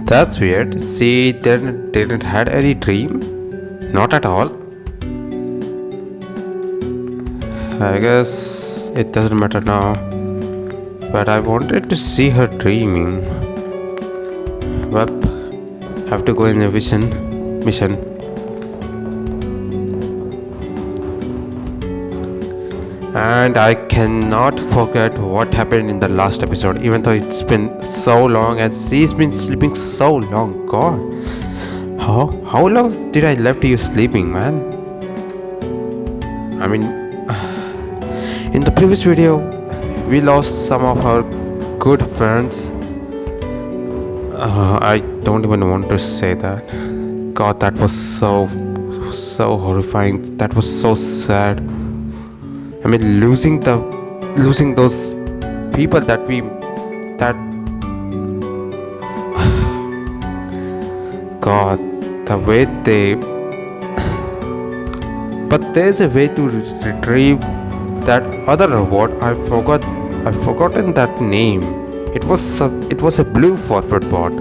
That's weird. She didn't had any dream? Not at all. I guess it doesn't matter now. But I wanted to see her dreaming. Well, have to go in a mission. And I cannot forget what happened in the last episode, even though it's been so long and she's been sleeping so long. God, how long did I left you sleeping, man? I mean, in the previous video, we lost some of our good friends. I don't even want to say that. God, that was so horrifying. That was so sad. I mean, losing those people that God, the way they. But there's a way to retrieve that other robot. I've forgotten that name. It was a blue forward bot.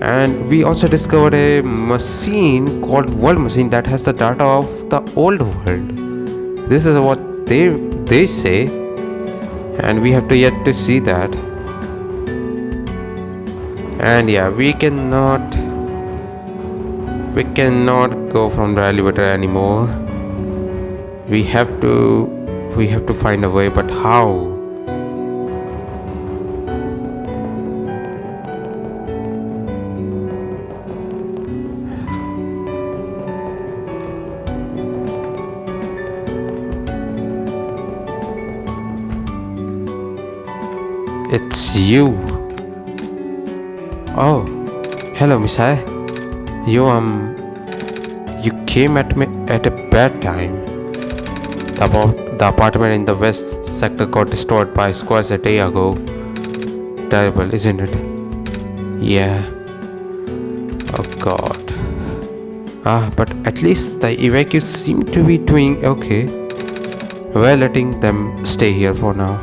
And we also discovered a machine called World Machine that has the data of the old world. This is what they say, and we have to yet to see that. And yeah, we cannot go from the elevator anymore. We have to find a way, but how? It's you. Oh, hello, Missai. You came at me at a bad time. The apartment in the west sector got destroyed by squads a day ago. Terrible, isn't it? Yeah. Oh God. But at least the evacuees seem to be doing okay. We're letting them stay here for now.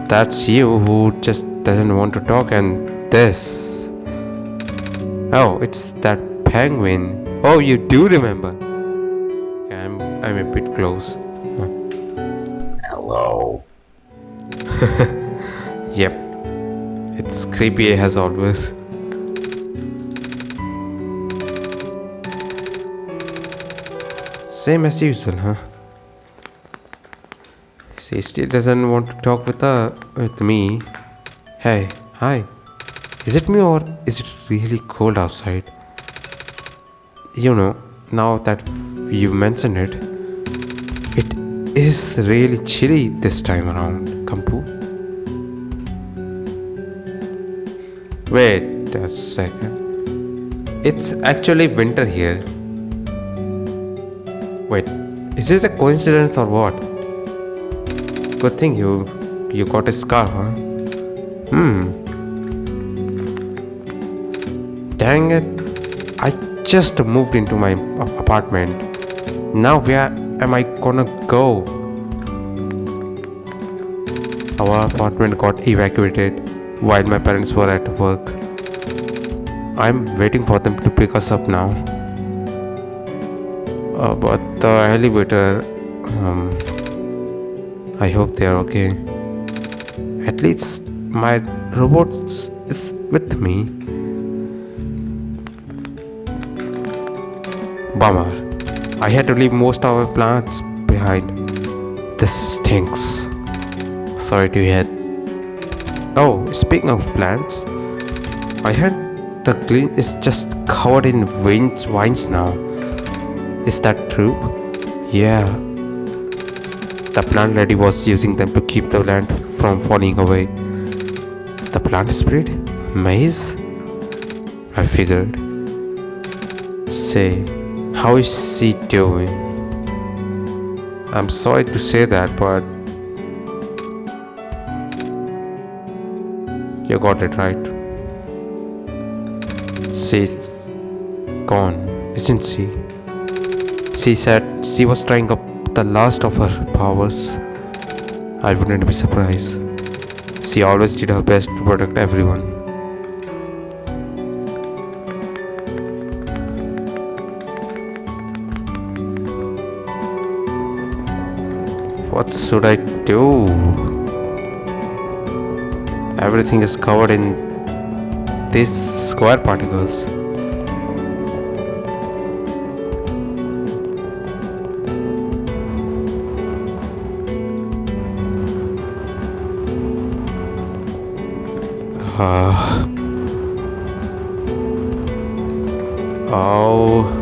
That's you who just doesn't want to talk, and this. Oh, it's that penguin. Oh, you do remember. Okay, I'm a bit close. Hello. Yep. It's creepy as always. Same as usual, huh? She still doesn't want to talk with me. Hey, hi. Is it me or is it really cold outside? You know, now that you mention it, it is really chilly this time around, Kampu. Wait a second. It's actually winter here. Wait, is this a coincidence or what? Good thing you got a scarf, huh? Dang it. I just moved into my apartment. Now where am I gonna go? Our apartment got evacuated while my parents were at work. I'm waiting for them to pick us up now. But the elevator... I hope they are okay. At least my robot is with me. Bummer. I had to leave most of our plants behind. This stinks. Sorry to hear. Oh, speaking of plants, I heard the green is just covered in vines now. Is that true? Yeah. The plant lady was using them to keep the land from falling away. The plant spirit? Maize? I figured. Say, how is she doing? I'm sorry to say that, but you got it right. She's gone, isn't she? She said she was trying up the last of her powers. I wouldn't be surprised. She always did her best to protect everyone. What should I do? Everything is covered in these square particles. Oh.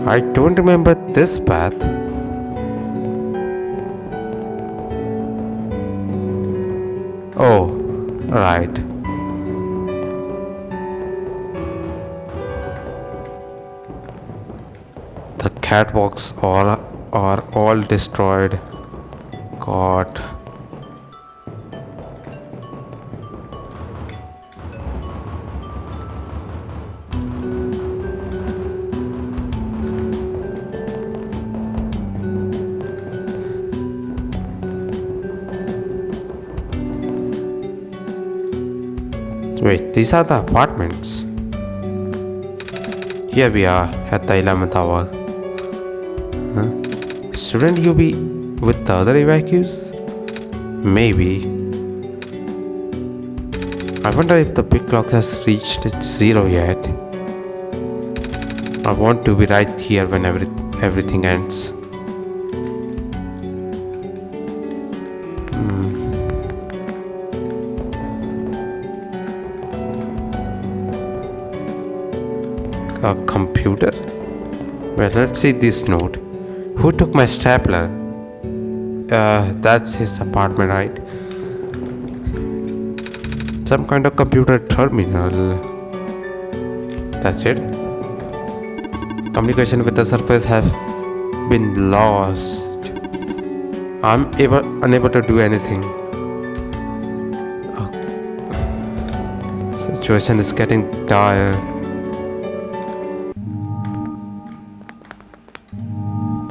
I don't remember this path. Oh, right. The catwalks are all destroyed. God. Wait, these are the apartments. Here we are at the 11th hour. Huh? Shouldn't you be with the other evacuees? Maybe. I wonder if the big clock has reached its zero yet. I want to be right here when everything ends. A computer? Well, let's see this note. Who took my stapler? That's his apartment, right? Some kind of computer terminal. That's it. Communication with the surface have been lost. I'm unable to do anything. Situation is getting dire.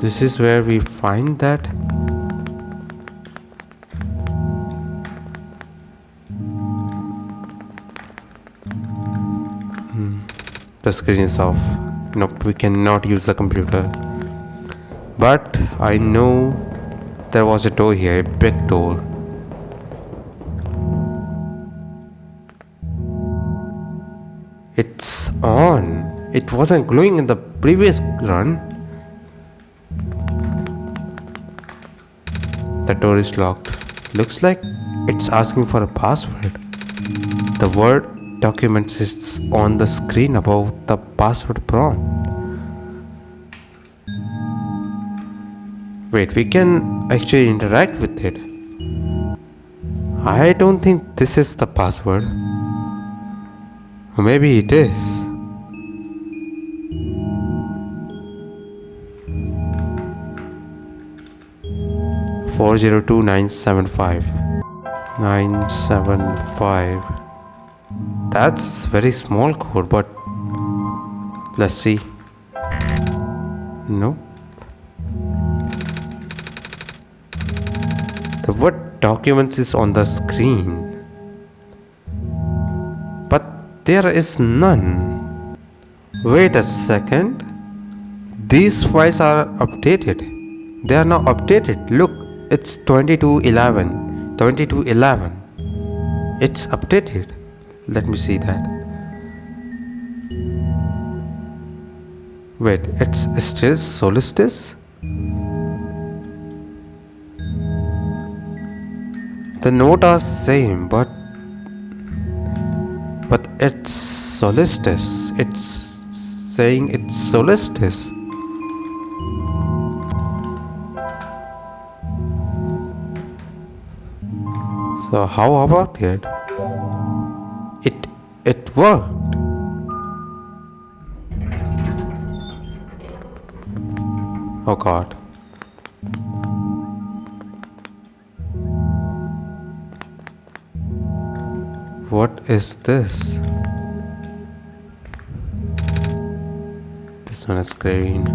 This is where we find that. The screen is off. Nope, we cannot use the computer. But I know there was a door here, a big door. It's on. It wasn't glowing in the previous run. The door is locked. Looks like it's asking for a password. The word documents is on the screen above the password prompt. Wait, we can actually interact with it. I don't think this is the password. Or maybe it is. Four 975. That's very small code, but let's see. Nope. The word documents is on the screen, but there is none. Wait a second. These files are updated. They are now updated. Look, it's 2211. 2211. It's updated. Let me see that. Wait, it's still Solstice? The note are same, but it's Solstice. It's saying it's Solstice. So how about it? It worked. Oh God. What is this? This one is green.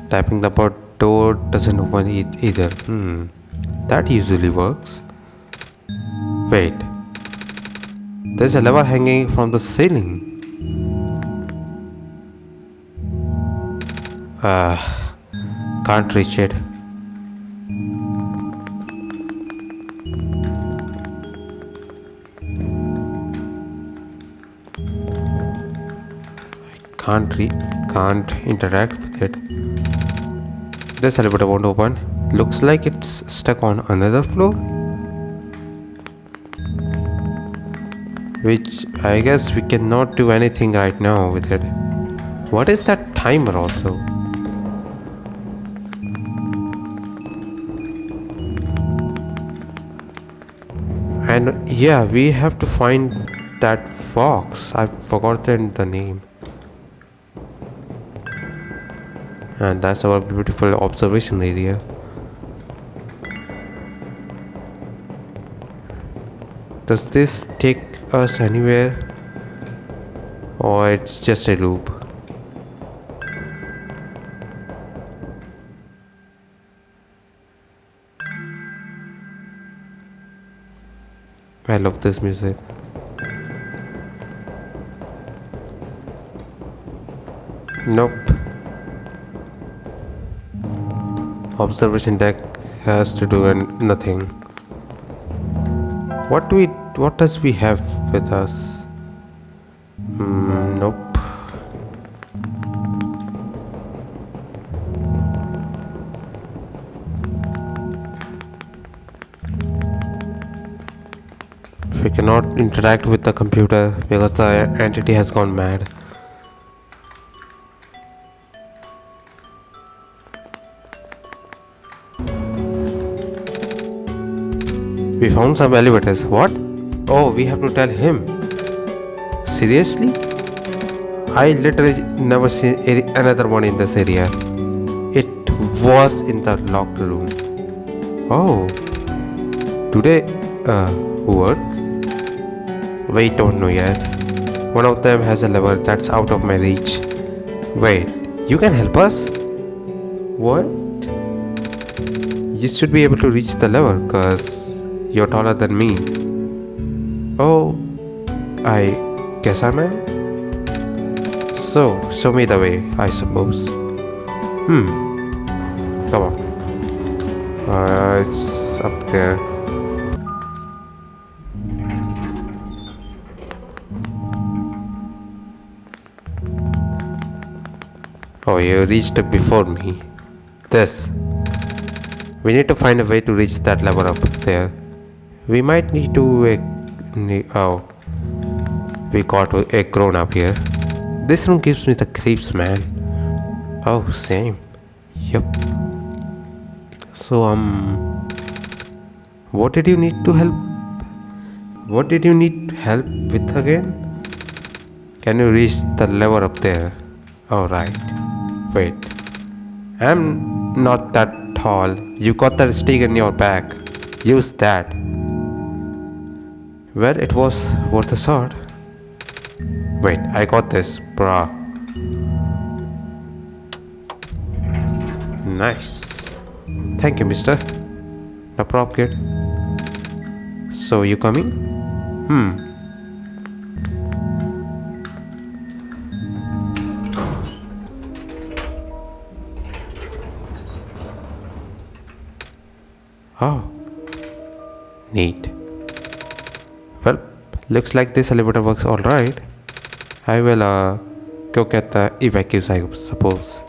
Tapping the door doesn't open it either. That usually works. Wait. There's a lever hanging from the ceiling. Can't reach it. Can't interact with it. This elevator won't open. Looks like it's stuck on another floor. Which I guess we cannot do anything right now with it. What is that timer also? And yeah, we have to find that fox. I've forgotten the name. And that's our beautiful observation area. Does this take us anywhere? Or it's just a loop? I love this music. Nope. Observation deck has to do nothing. What does we have with us? Nope. We cannot interact with the computer because the entity has gone mad. We found some elevators. What? Oh, we have to tell him. Seriously? I literally never seen another one in this area. It was in the locked room. Oh. Do they work? Wait, don't know yet. One of them has a lever that's out of my reach. Wait, you can help us? What? You should be able to reach the lever cause you're taller than me. Oh, I guess I'm in. So, show me the way, I suppose. Come on. It's up there. Oh, you reached it before me. This. We need to find a way to reach that lever up there. We might need to... oh. We got a grown up here. This room gives me the creeps, man. Oh, same. Yep. So, what did you need to help? What did you need help with again? Can you reach the lever up there? Oh, right. Wait. I'm not that tall. You got that stick in your back. Use that. Well, it was worth a shot. Wait, I got this, brah. Nice. Thank you, mister. No problem, kid. So, you coming? Oh. Neat. Well, looks like this elevator works alright. I will go get the evacuees, I suppose.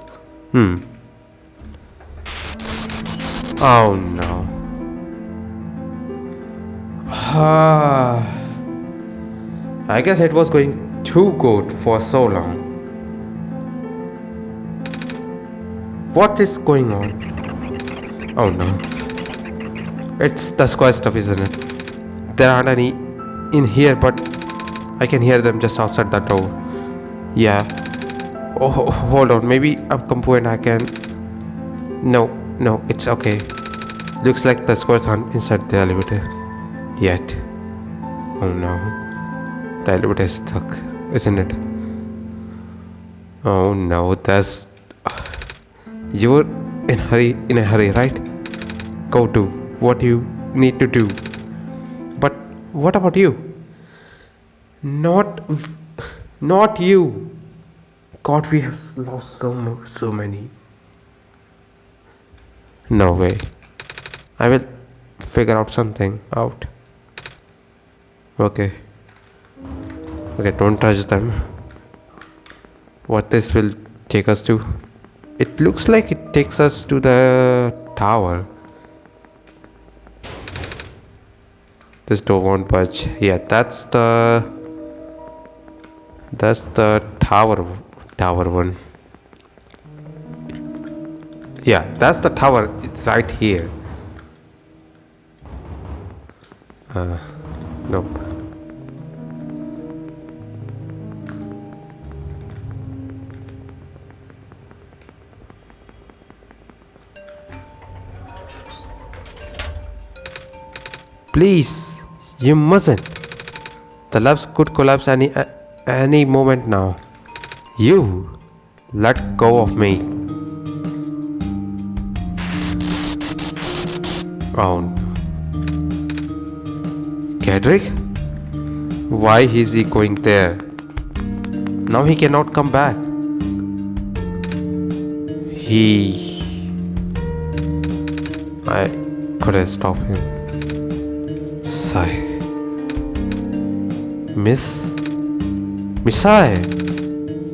Oh no. I guess it was going too good for so long. What is going on? Oh no. It's the square stuff, isn't it? There aren't any in here, but I can hear them just outside the door. Yeah. Oh, hold on. Maybe I'm Kampu and I can... No, no, it's okay. Looks like the squads aren't inside the elevator yet. Oh no. The elevator is stuck, isn't it? Oh no, that's... You're in a hurry, right? Go do what you need to do. But what about you? Not not you. God, we have lost so many. No way. I will figure out something out. Okay. Okay, don't touch them. What this will take us to? It looks like it takes us to the tower. This door won't budge. Yeah, that's the tower one. Yeah, that's the tower. It's right here. Nope. Please, you mustn't. The labs could collapse any moment now. You, let go of me. Oh no. Kedrick? Why is he going there? Now he cannot come back. I couldn't stop him. Sigh. Missai!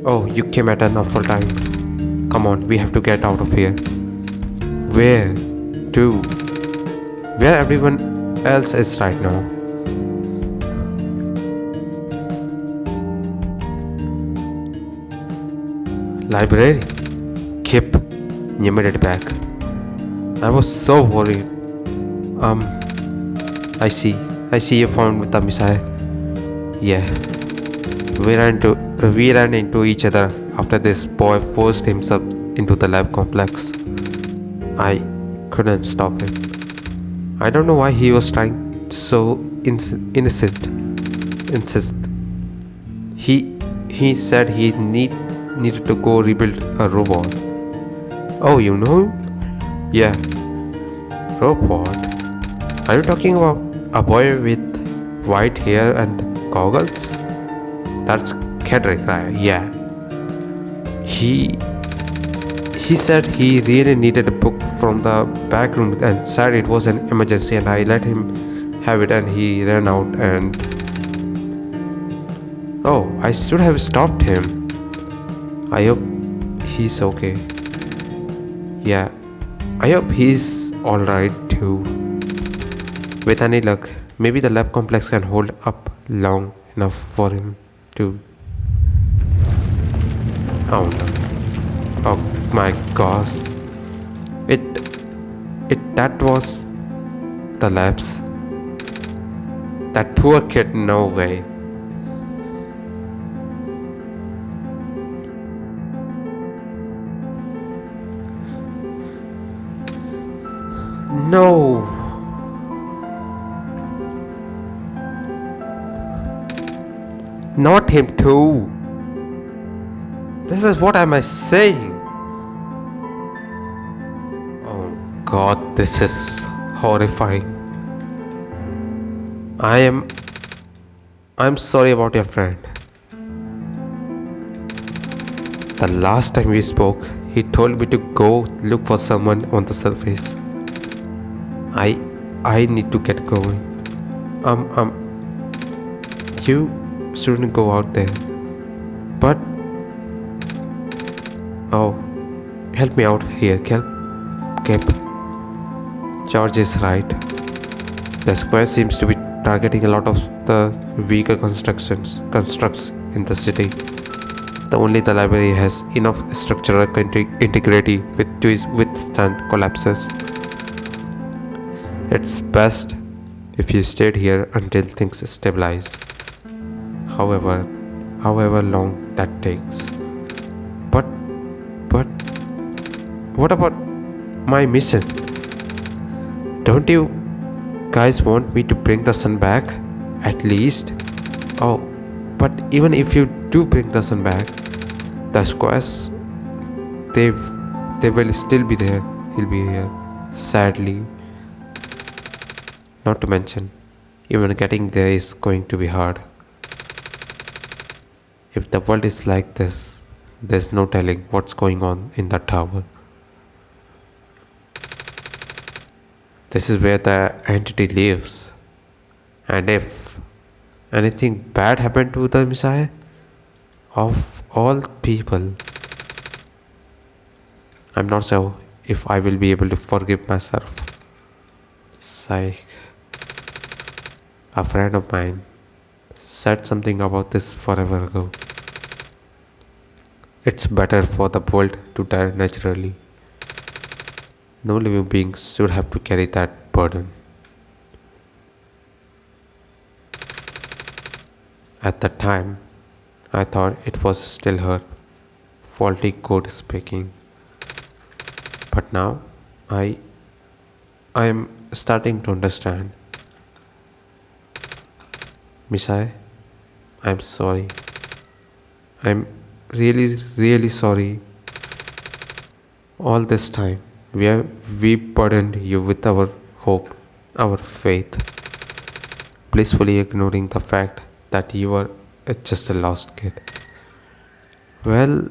Oh, you came at an awful time. Come on, we have to get out of here. Where to? Where everyone else is right now. Library? Kip, you made it back. I was so worried. I see you found with the missile. Yeah. We ran into each other after this boy forced himself into the lab complex. I couldn't stop him. I don't know why he was trying so insist. He said he needed to go rebuild a robot. Oh, you know him? Yeah. Robot? Are you talking about a boy with white hair and goggles? That's Kedrick, right? Yeah. He said he really needed a book from the back room and said it was an emergency, and I let him have it and he ran out and... Oh, I should have stopped him. I hope he's okay. Yeah, I hope he's alright too. With any luck, maybe the lab complex can hold up long enough for him to... Oh no. Oh my gosh. That was the labs. That poor kid, no way. No. Not him too. This is what am I saying? Oh God, this is horrifying. I'm sorry about your friend. The last time we spoke, he told me to go look for someone on the surface. I need to get going. You shouldn't go out there. But... Oh, help me out here, Kip. George is right. The square seems to be targeting a lot of the weaker constructs in the city. Only the library has enough structural integrity to withstand collapses. It's best if you stayed here until things stabilize. However long that takes. But what about my mission. Don't you guys want me to bring the sun back? At least? Oh, but even if you do bring the sun back, the squares, they, they will still be there. He'll be here. Sadly. Not to mention, even getting there is going to be hard. If the world is like this, there's no telling what's going on in that tower. This is where the entity lives. And if anything bad happened to the Messiah, of all people, I'm not sure if I will be able to forgive myself. Psych. A friend of mine said something about this forever ago. It's better for the world to die naturally. No living being should have to carry that burden. At the time, I thought it was still her faulty code speaking. But now, I am starting to understand. Missai, I'm sorry. I'm really sorry. All this time, we burdened you with our hope, our faith, blissfully ignoring the fact that you were just a lost kid. Well,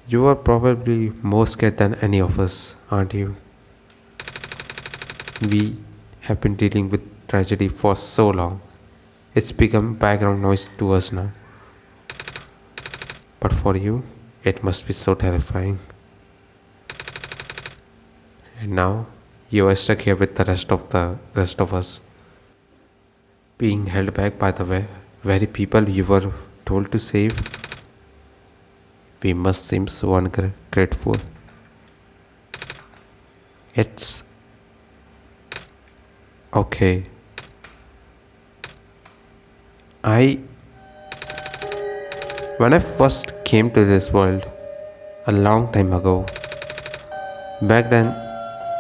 you are probably more scared than any of us, aren't you? We have been dealing with tragedy for so long. It's become background noise to us now. But for you, it must be so terrifying. And now you are stuck here with the rest of us, being held back by the very people you were told to save. We must seem so ungrateful. It's okay. When I first came to this world a long time ago, back then,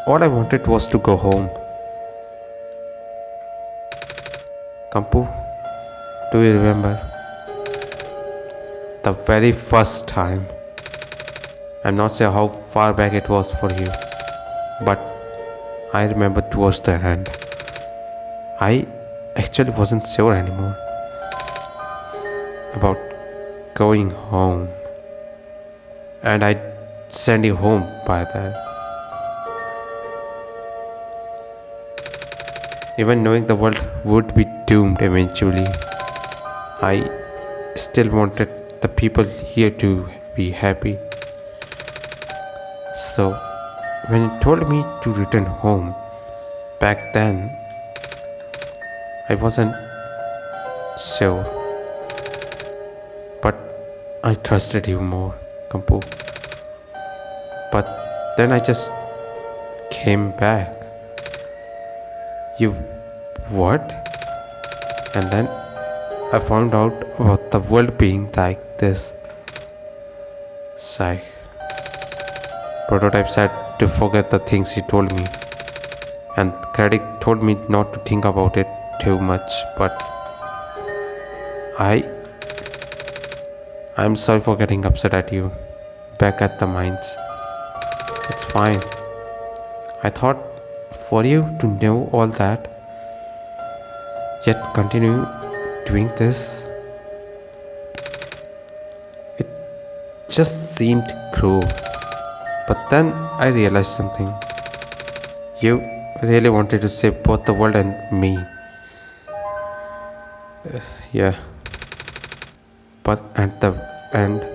all I wanted was to go home. Kampu, do you remember? The very first time. I'm not sure how far back it was for you, but I remember towards the end. I actually wasn't sure anymore about going home, and I'd send you home by that. Even knowing the world would be doomed eventually, I still wanted the people here to be happy. So, when you told me to return home, back then, I wasn't sure. But I trusted you more, Kampu. But then I just came back. You what? And then I found out about the world being like this. Sigh. Prototype said to forget the things he told me, and Critic told me not to think about it too much, but I'm sorry for getting upset at you back at the mines. It's fine. I thought for you to know all that, yet continue doing this, it just seemed cruel. But then I realized something. You really wanted to save both the world and me. Yeah. But at the end,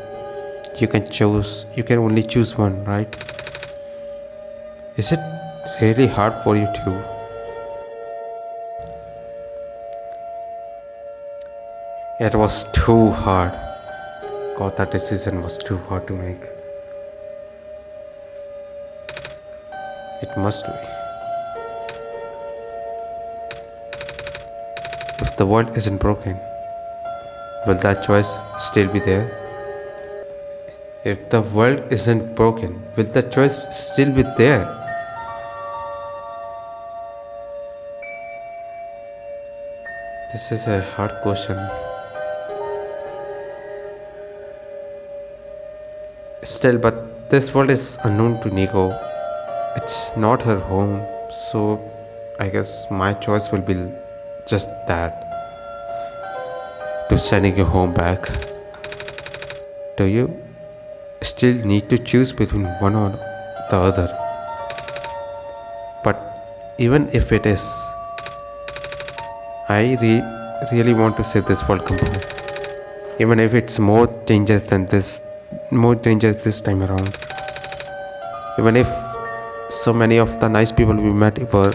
you can only choose one, right? Is it really hard for you too? It was too hard. God, that decision was too hard to make. It must be. If the world isn't broken, will that choice still be there? If the world isn't broken, will the choice still be there? This is a hard question. Still, but this world is unknown to Nico. It's not her home, so I guess my choice will be just that, to sending you home back. Do you still need to choose between one or the other? But even if it is, I really want to save this world completely. Even if it's more dangerous this time around. Even if so many of the nice people we met were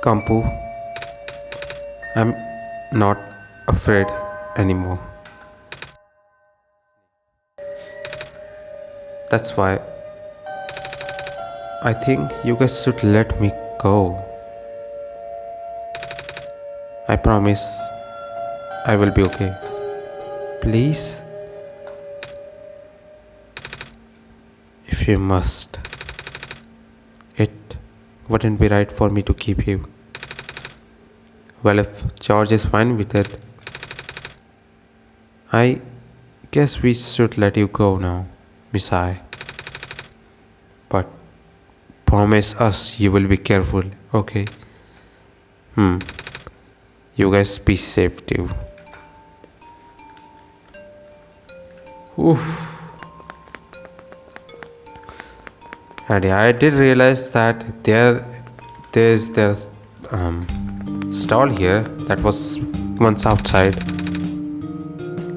Kampu, I'm not afraid anymore. That's why I think you guys should let me go. I promise I will be okay. Please? If you must. It wouldn't be right for me to keep you. Well, if George is fine with it, I guess we should let you go now, Missai. But promise us you will be careful, okay? You guys be safe too. Oof. And yeah, I did realize that there's stall here that was once outside.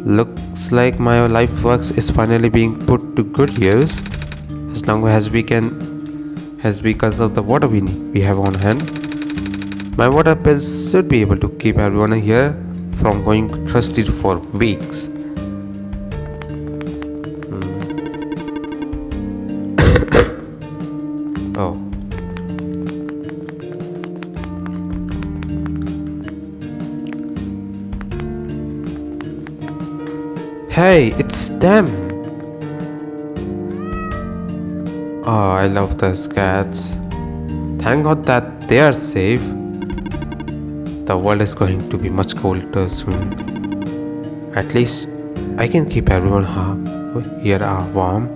Looks like my life works is finally being put to good use, as long as because of the water we have on hand. My water pills should be able to keep everyone here from going thirsty for weeks. Oh. Hey, it's them! Oh, I love those cats. Thank God that they are safe. The world is going to be much colder soon. At least I can keep everyone here warm.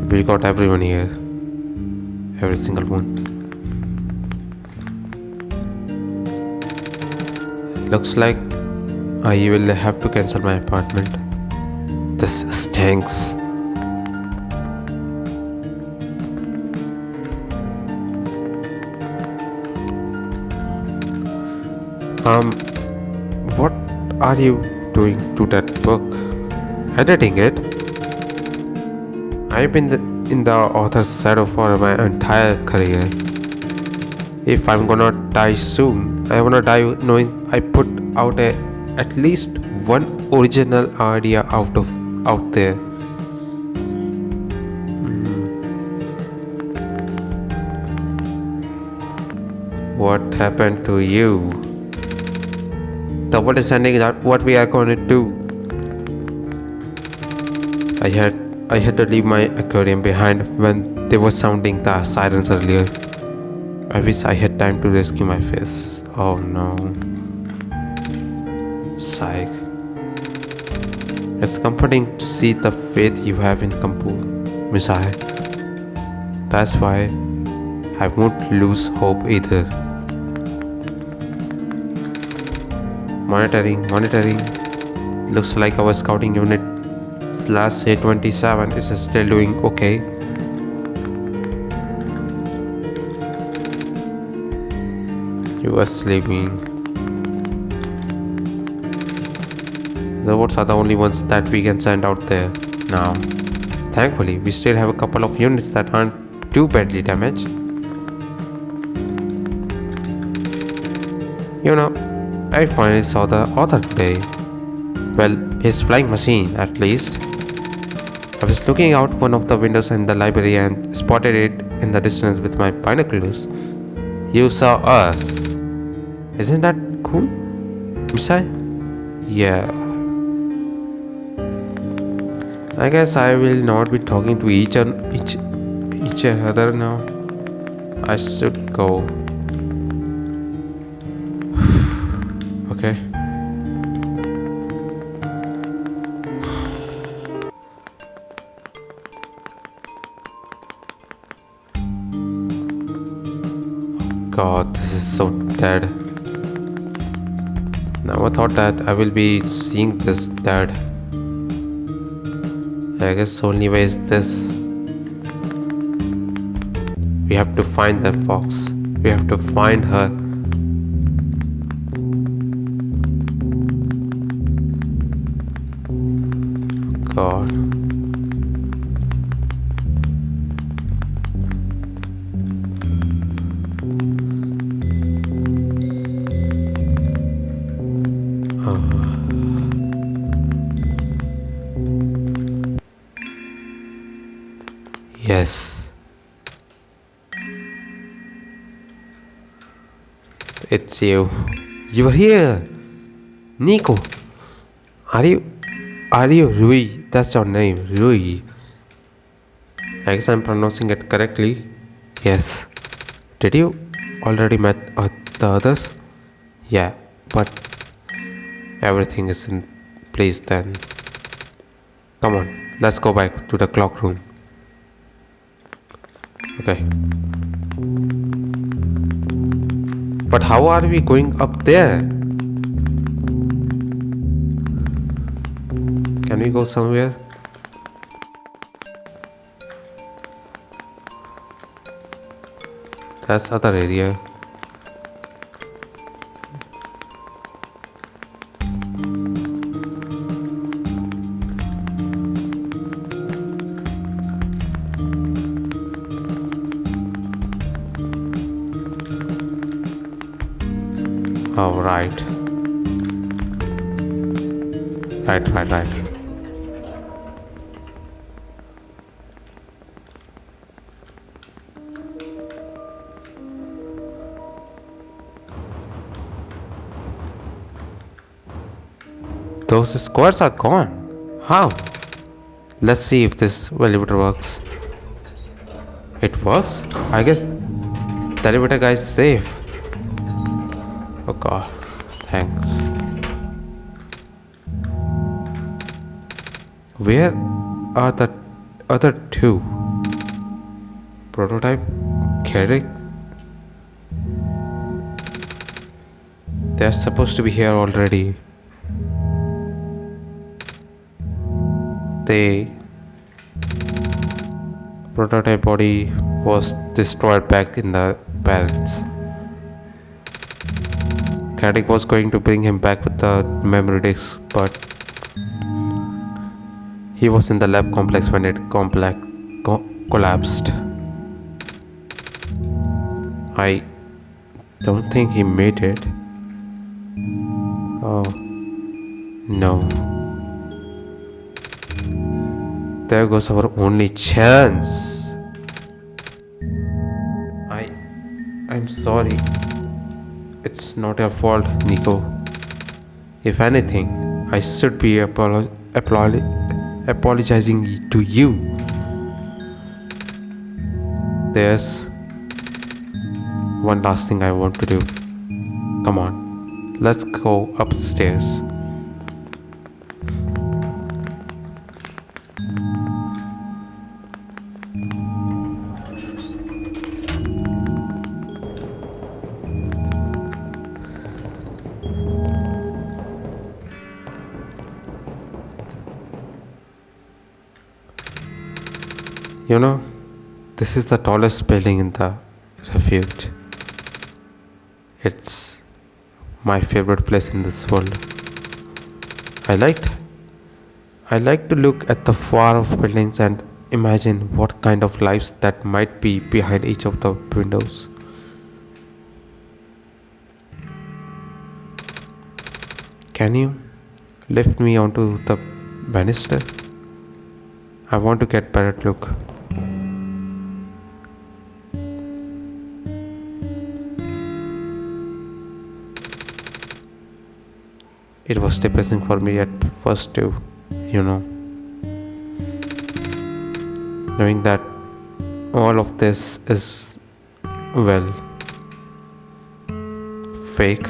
We got everyone here. Every single one. Looks like I will have to cancel my apartment. This stinks. What are you doing to that book? Editing it? I've been in the author's shadow for my entire career. If I'm gonna die soon, I wanna die knowing I put out at least one original idea out there. What happened to you? The world is ending. What we are gonna do? I had to leave my aquarium behind when they were sounding the sirens earlier. I wish I had time to rescue my fish. Oh no. Psych. It's comforting to see the faith you have in Kampu, Messiah. That's why I won't lose hope either. Monitoring. Looks like our scouting unit last A27 is still doing okay. You are sleeping. The robots are the only ones that we can send out there now. Thankfully, we still have a couple of units that aren't too badly damaged. You know, I finally saw the author today. Well, his flying machine, at least. I was looking out one of the windows in the library and spotted it in the distance with my binoculars. You saw us. Isn't that cool, Misai? Yeah. I guess I will not be talking to each other now. I should go. Okay. God, this is so dead. Never thought that I will be seeing this dead. I guess the only way is this. We have to find that fox. We have to find her. God. Yes. It's you. You are here. Niko. Are you Rui? That's your name, Rui. I guess I'm pronouncing it correctly. Yes. Did you already met the others? Yeah, but everything is in place then. Come on, let's go back to the clock room. Okay. But how are we going up there? Can we go somewhere? That's other area. Oh, right. Right. Those squares are gone. How? Let's see if this elevator works. It works? I guess the elevator guy is safe. Oh god, thanks. Where are the other two? Prototype? Carrick? They're supposed to be here already. The prototype body was destroyed back in the barrens. Carrick was going to bring him back with the memory disc, but he was in the lab complex when it collapsed. I don't think he made it. Oh no. There goes our only chance. I'm sorry. It's not your fault, Niko. If anything, I should be apologizing to you. There's one last thing I want to do. Come on, let's go upstairs. You know, this is the tallest building in the refuge. It's my favorite place in this world. I like to look at the far off buildings and imagine what kind of lives that might be behind each of the windows. Can you lift me onto the banister? I want to get better look. It was depressing for me at first too, you know, knowing that all of this is, well, fake.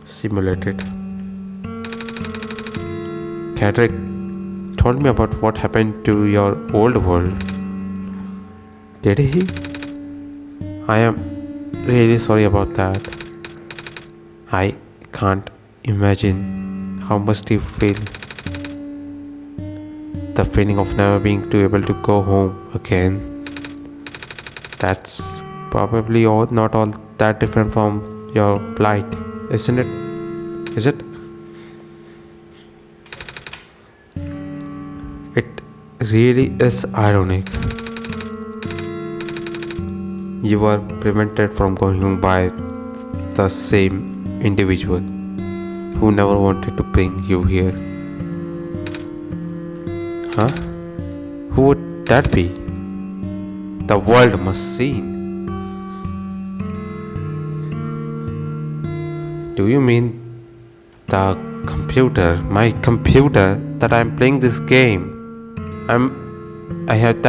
Simulated. Cadrick told me about what happened to your old world. Did he? I am really sorry about that. I can't imagine how must you feel. The feeling of never being to able to go home again. That's probably not all that different from your plight, isn't it? Is it? It really is ironic. You were prevented from going by the same individual who never wanted to bring you here. Huh? Who would that be? The world machine. Do you mean the computer? My computer that I'm playing this game. I have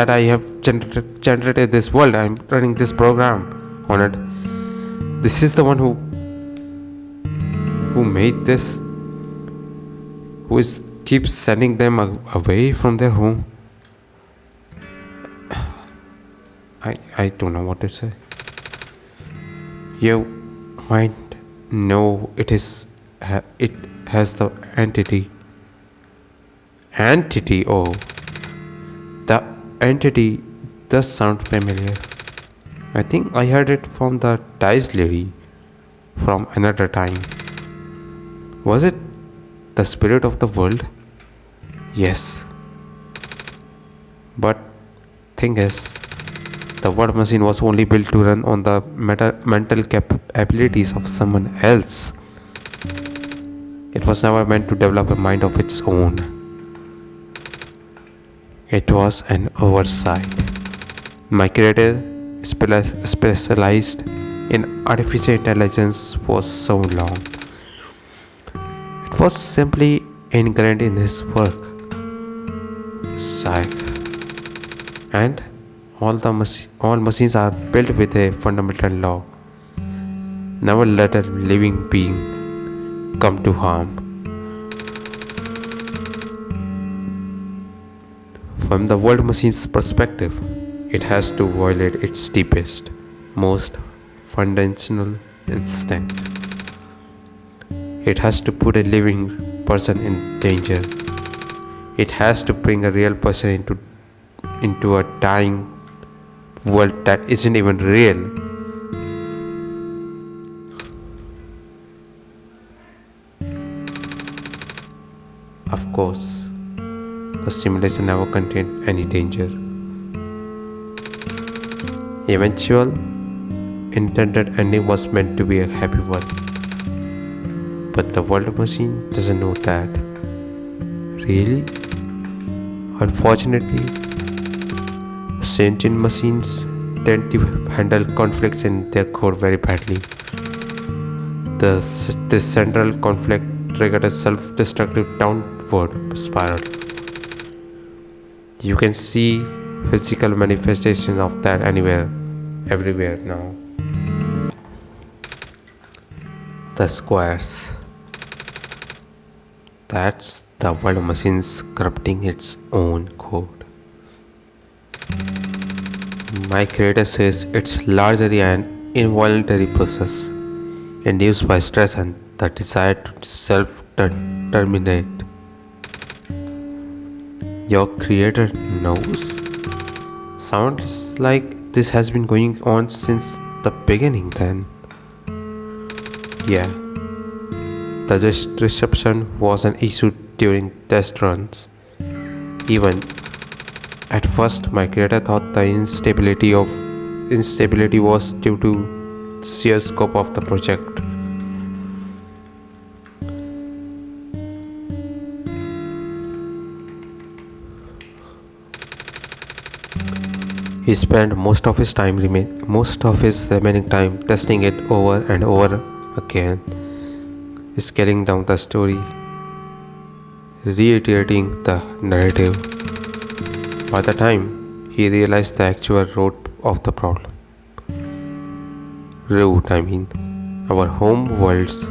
generated this world. I'm running this program on it. This is the one who made this, who is keeps sending them away from their home. I don't know what to say. You might know it has the entity. Oh, the entity does sound familiar. I think I heard it from the dice lady from another time. Was it the spirit of the world? Yes. But thing is, the word machine was only built to run on the mental capabilities of someone else. It was never meant to develop a mind of its own. It was an oversight. My creator specialized in artificial intelligence for so long. It was simply ingrained in his work. Psych. And all machines are built with a fundamental law. Never let a living being come to harm. From the world machine's perspective, it has to violate its deepest, most fundamental instinct. It has to put a living person in danger. It has to bring a real person into a dying world that isn't even real. Of course, the simulation never contained any danger. Eventual intended ending was meant to be a happy one. But the world machine doesn't know that. Really? Unfortunately, sentient machines tend to handle conflicts in their core very badly. This central conflict triggered a self-destructive downward spiral. You can see physical manifestation of that everywhere now. The squares. That's the world machine's corrupting its own code. My creator says it's largely an involuntary process induced by stress and the desire to self-terminate. Your creator knows? Sounds like this has been going on since the beginning then. Yeah. The reception was an issue during test runs. Even at first, my creator thought the instability was due to sheer scope of the project. He spent most of his remaining time testing it over and over again, scaling down the story, reiterating the narrative. By the time he realized the actual root, our home world's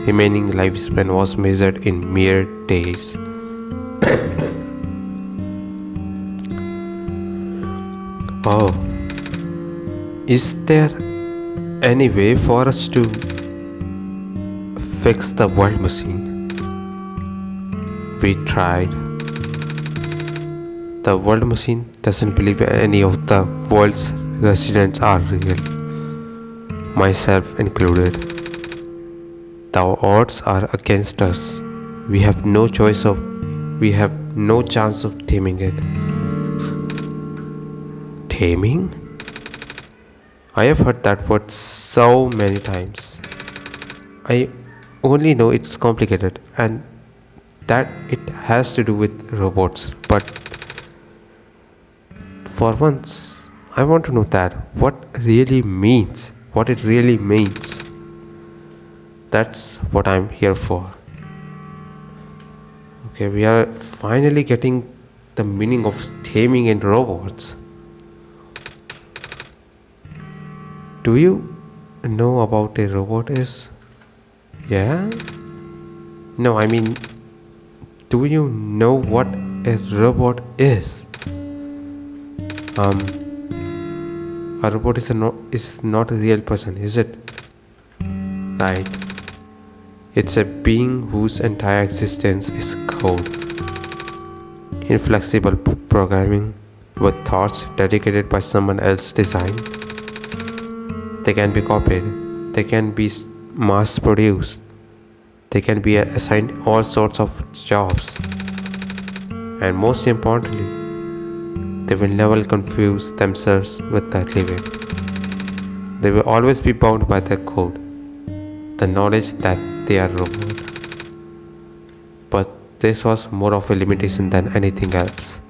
remaining lifespan was measured in mere days. Oh, is there any way for us to fix the world machine? We tried. The world machine doesn't believe any of the world's residents are real, myself included. The odds are against us. We have no chance of taming it. Taming? I have heard that word so many times. I only know it's complicated and that it has to do with robots, but for once, I want to know what it really means. That's what I'm here for. Okay, we are finally getting the meaning of taming in robots. Do you know about a robot is? Yeah? No, do you know what a robot is? A robot is not a real person, is it? Right. It's a being whose entire existence is code. Inflexible programming with thoughts dedicated by someone else's design. They can be copied. They can be mass produced. They can be assigned all sorts of jobs. And most importantly, they will never confuse themselves with the living. They will always be bound by their code, the knowledge that they are robot. But this was more of a limitation than anything else.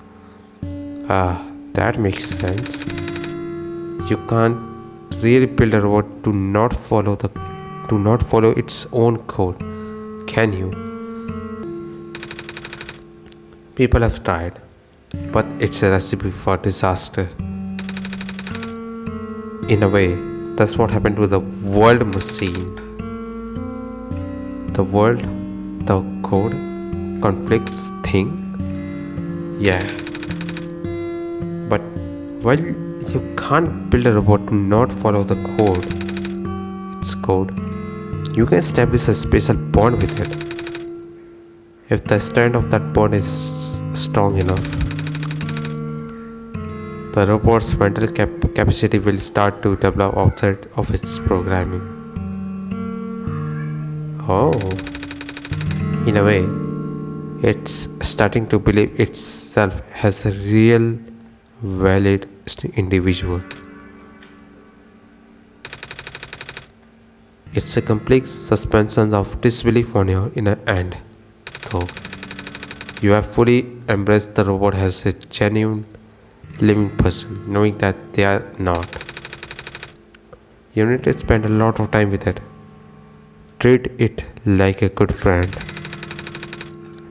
That makes sense. You can't really build a robot to not follow its own code, can you? People have tried, but it's a recipe for disaster. In a way, that's what happened to the world machine. The code, conflicts thing. Yeah. But while you can't build a robot to not follow its code, you can establish a special bond with it. If the strength of that bond is strong enough, the robot's mental capacity will start to develop outside of its programming. Oh, in a way, it's starting to believe itself as a real, valid individual. It's a complete suspension of disbelief on your inner end, though. You have fully embraced the robot as a genuine, living person, knowing that they are not. You need to spend a lot of time with it. Treat it like a good friend,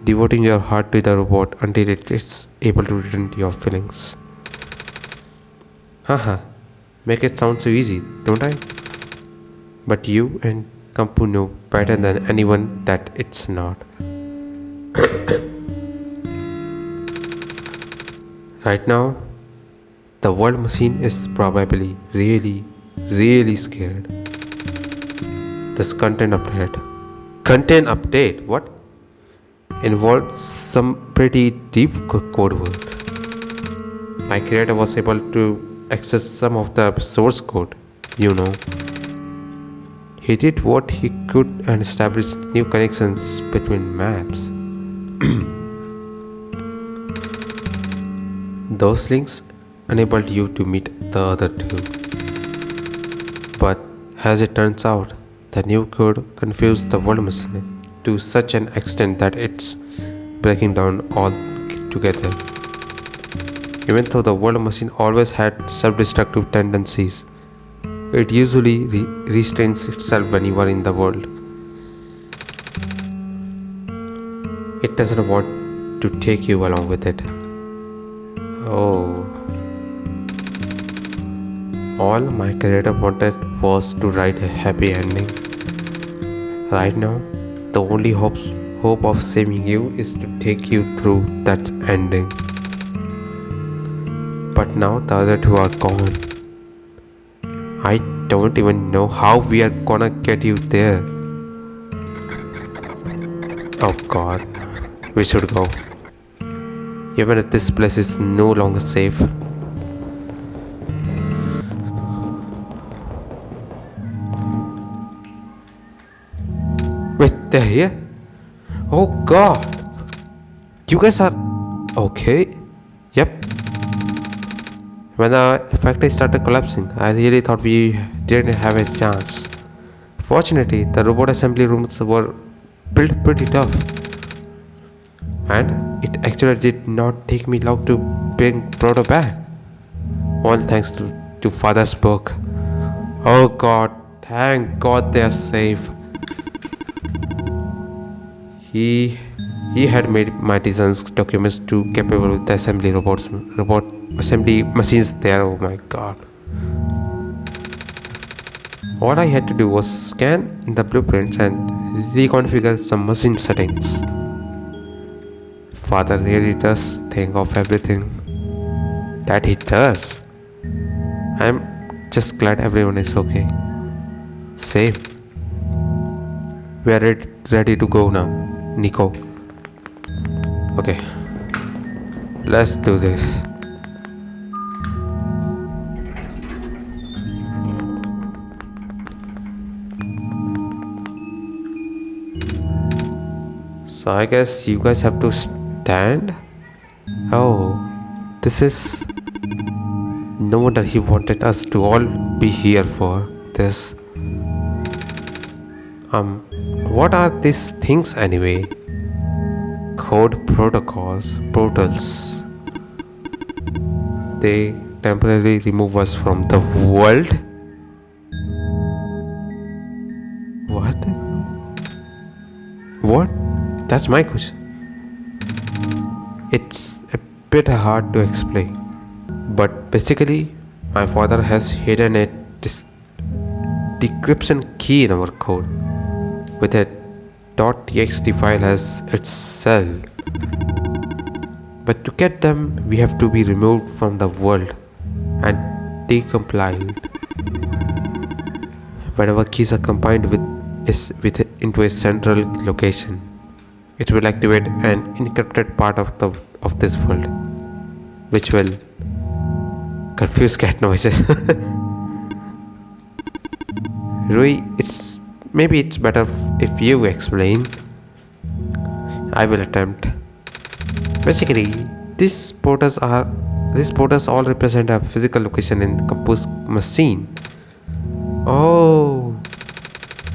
devoting your heart to the robot until it is able to return your feelings. Haha, make it sound so easy, don't I? But you and Kampu know better than anyone that it's not. Right now, the world machine is probably really, really scared. This content update, what? Involved some pretty deep code work. My creator was able to access some of the source code, He did what he could and established new connections between maps. Those links enabled you to meet the other two. But as it turns out, the new code confused the world machine to such an extent that it's breaking down altogether. Even though the world machine always had self-destructive tendencies, it usually restrains itself when you are in the world. It doesn't want to take you along with it. Oh. All my creator wanted was to write a happy ending. Right now, the only hope of saving you is to take you through that ending. But now the other two are gone. I don't even know how we are gonna get you there. Oh god, we should go. Even if this place is no longer safe. Wait, they're here? Oh god! You guys are okay? Yep. When the factory started collapsing, I really thought we didn't have a chance. Fortunately, the robot assembly rooms were built pretty tough. And it actually did not take me long to bring Proto back. All thanks to Father's book. Oh god, thank god they are safe. He had made my designs documents too capable with the robot assembly machines there. Oh my god. All I had to do was scan the blueprints and reconfigure some machine settings. Father really does think of everything. That he does. I'm just glad everyone is okay. Safe. We are ready to go now, Niko. Okay. Let's do this. So I guess you guys have to stand? Oh, this is... No wonder he wanted us to all be here for this. What are these things anyway? Code portals. They temporarily remove us from the world? What? That's my question. It's a bit hard to explain. But basically, my father has hidden a decryption key in our code with a .txt file as its cell. But to get them, we have to be removed from the world and decompiled. When our keys are combined into a central location, it will activate an encrypted part of this world, which will confuse cat noises. Rui, maybe it's better if you explain. I will attempt. Basically, these portals all represent a physical location in the Compu's machine. Oh,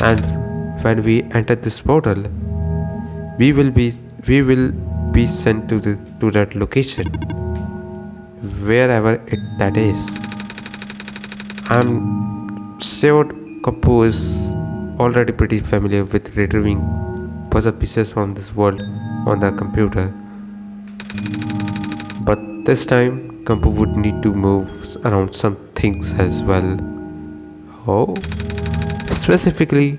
and when we enter this portal, we will be sent to that location, wherever that is. I'm sure Compu is already pretty familiar with retrieving puzzle pieces from this world on the computer. But this time, Compu would need to move around some things as well. Oh, specifically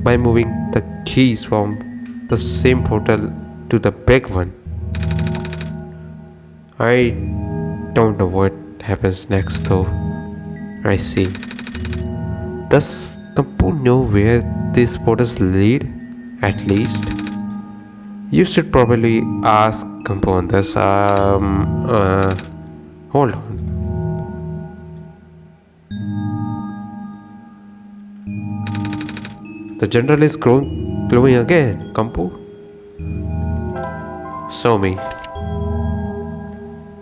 by moving the keys from the same portal to the big one. I don't know what happens next though. I see. Does Compu know where these portals lead? At least? You should probably ask Compu on this. Hold on. The general is glowing again. Kampu? Show me.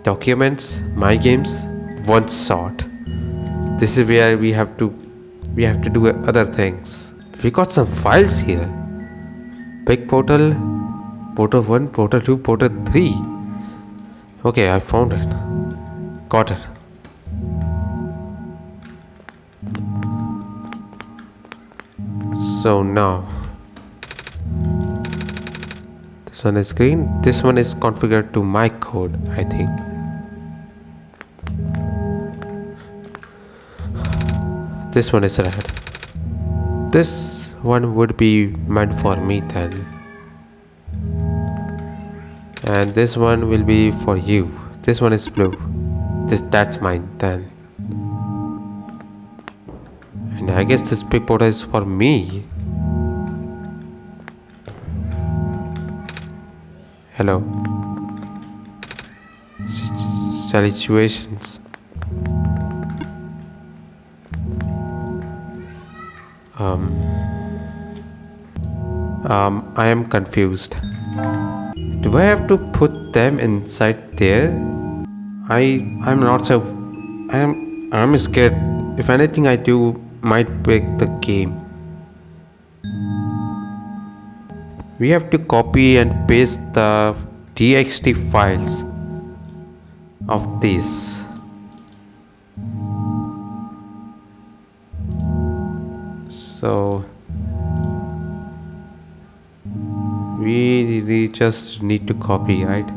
Documents, my games, OneShot. This is where we have to do other things. We got some files here. Big portal, portal 1, portal 2, portal 3. Okay, I found it. Got it. So now this one is green. This one is configured to my code, I think. This one is red. This one would be meant for me then. And this one will be for you. This one is blue. That's mine then. And I guess this big portal is for me. Hello. Salutations. I am confused. Do I have to put them inside there? I'm not so. I'm scared. If anything I do might break the game. We have to copy and paste the txt files of these. So we just need to copy, right?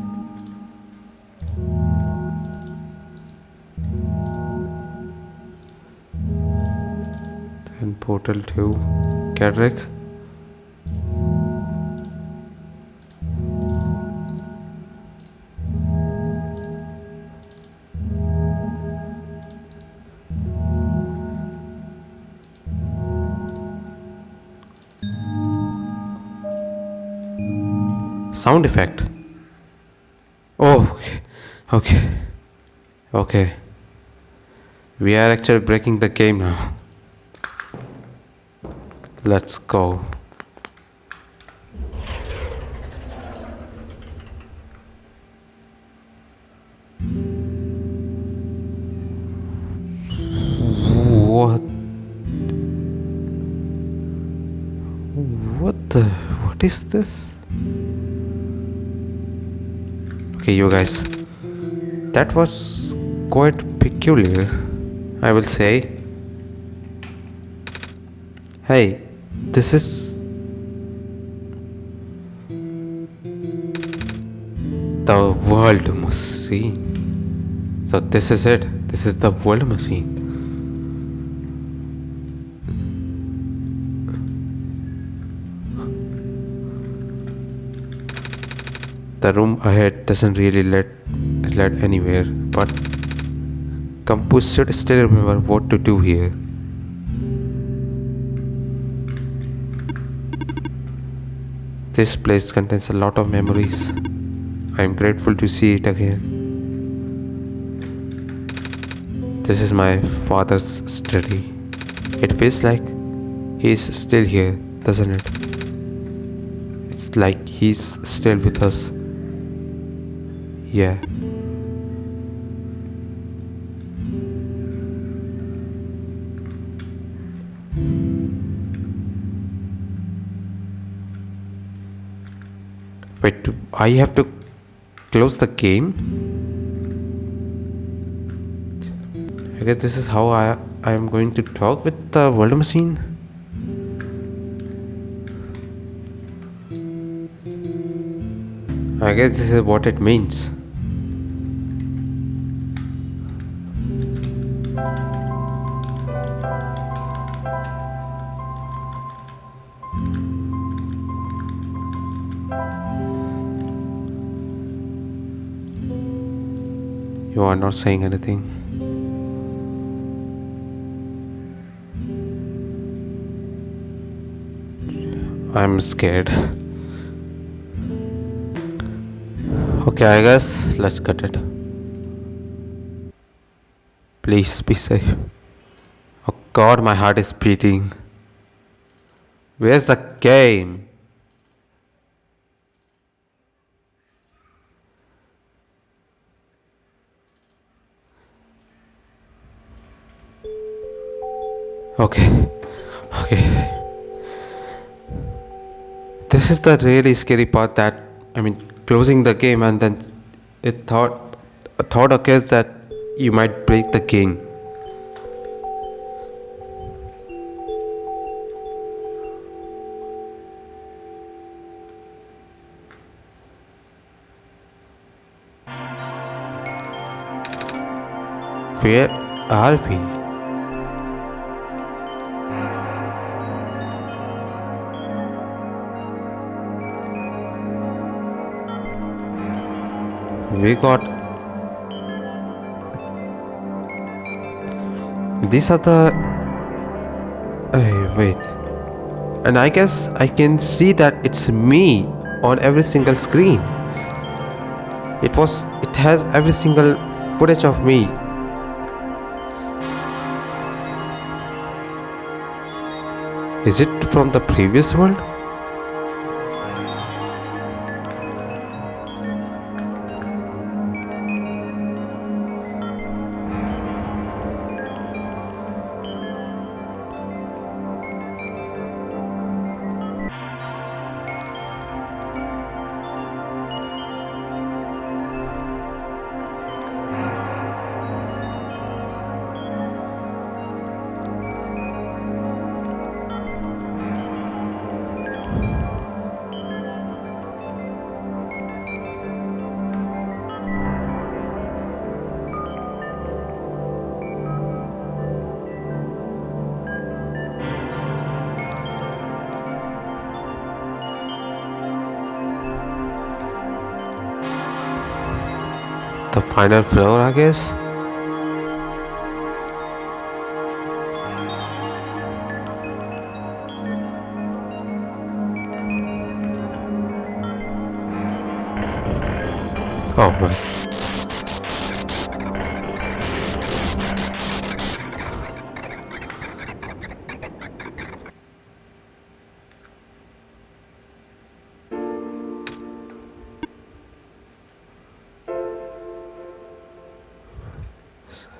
And portal 2, Cadric. Sound effect. Oh, okay. We are actually breaking the game now. Let's go. What is this? Okay, you guys, that was quite peculiar, I will say. Hey, this is the world machine. So this is it. This is the world machine. The room ahead doesn't really lead anywhere, but Campus should still remember what to do here. This place contains a lot of memories. I am grateful to see it again. This is my father's study. It feels like he's still here, doesn't it? It's like he's still with us. Yeah. Wait, do I have to close the game? I guess this is how I am going to talk with the world machine. I guess this is what it means. You are not saying anything. I'm scared. Okay, I guess let's cut it. Please be safe. Oh God, my heart is beating. Where's the game? Okay, okay. This is the really scary part that, I mean, closing the game and then it thought, a thought occurs that you might break the game. Where are we? We got. These are the. Wait. And I guess I can see that it's me on every single screen. It has every single footage of me. Is it from the previous world? The final floor, I guess. Oh my.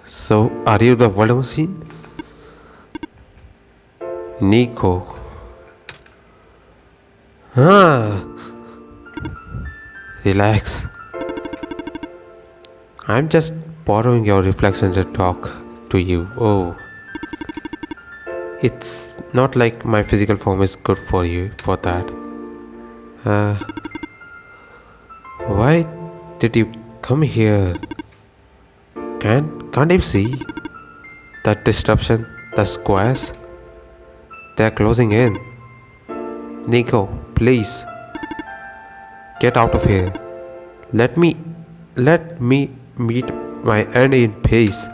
So, are you the world machine? Niko. Ah, relax. I'm just borrowing your reflection to talk to you. Oh, it's not like my physical form is good for you for that. Uh, why did you come here? Can't you see that disruption? The squares? They're closing in. Niko, please get out of here. Let me meet my end in peace.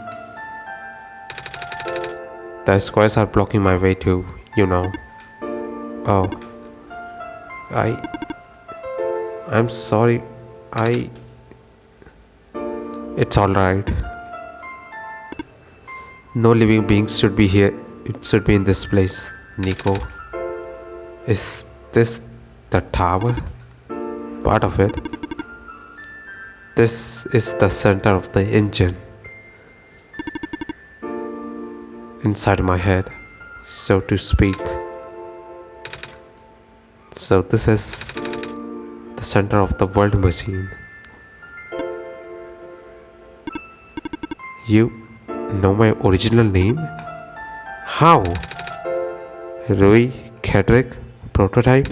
The squares are blocking my way too, you know. Oh, I I'm sorry. I It's all right. No living beings should be here. It should be in this place, Niko. Is this the tower? Part of it. This is the center of the engine. Inside my head, so to speak. So this is the center of the world machine. You know my original name? How? Rui, Kedrick, Prototype?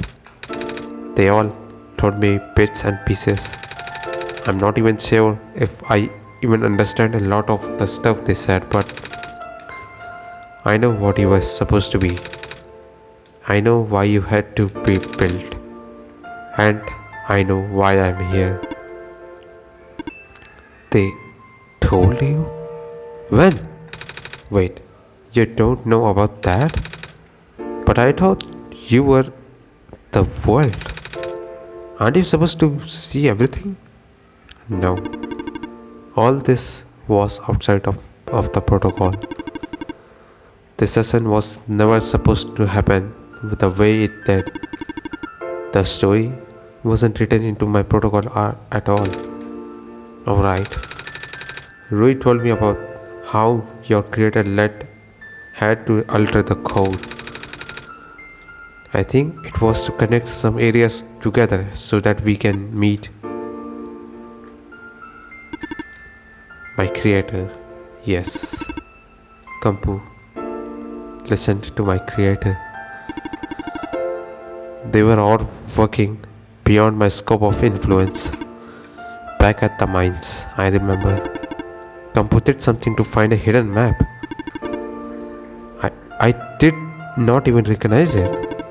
They all told me bits and pieces. I'm not even sure if I even understand a lot of the stuff they said, but I know what you were supposed to be. I know why you had to be built. And I know why I'm here. They told you? When? Wait, you don't know about that? But I thought you were the world. Aren't you supposed to see everything? No. All this was outside of the protocol. This session was never supposed to happen the way it did. The story wasn't written into my protocol at all. Alright. Rui told me about how your creator had to alter the code. I think it was to connect some areas together so that we can meet my creator. Yes. Kampu listened to my creator. They were all working beyond my scope of influence. Back at the mines, I remember, Kampu did something to find a hidden map. I did not even recognize it.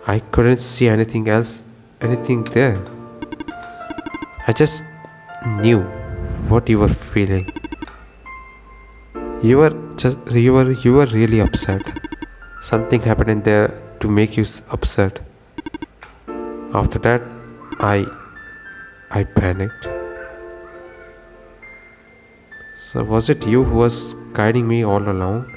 I couldn't see anything there. I just knew what you were feeling. You were really upset. Something happened in there to make you upset. After that, I panicked. So was it you who was guiding me all along?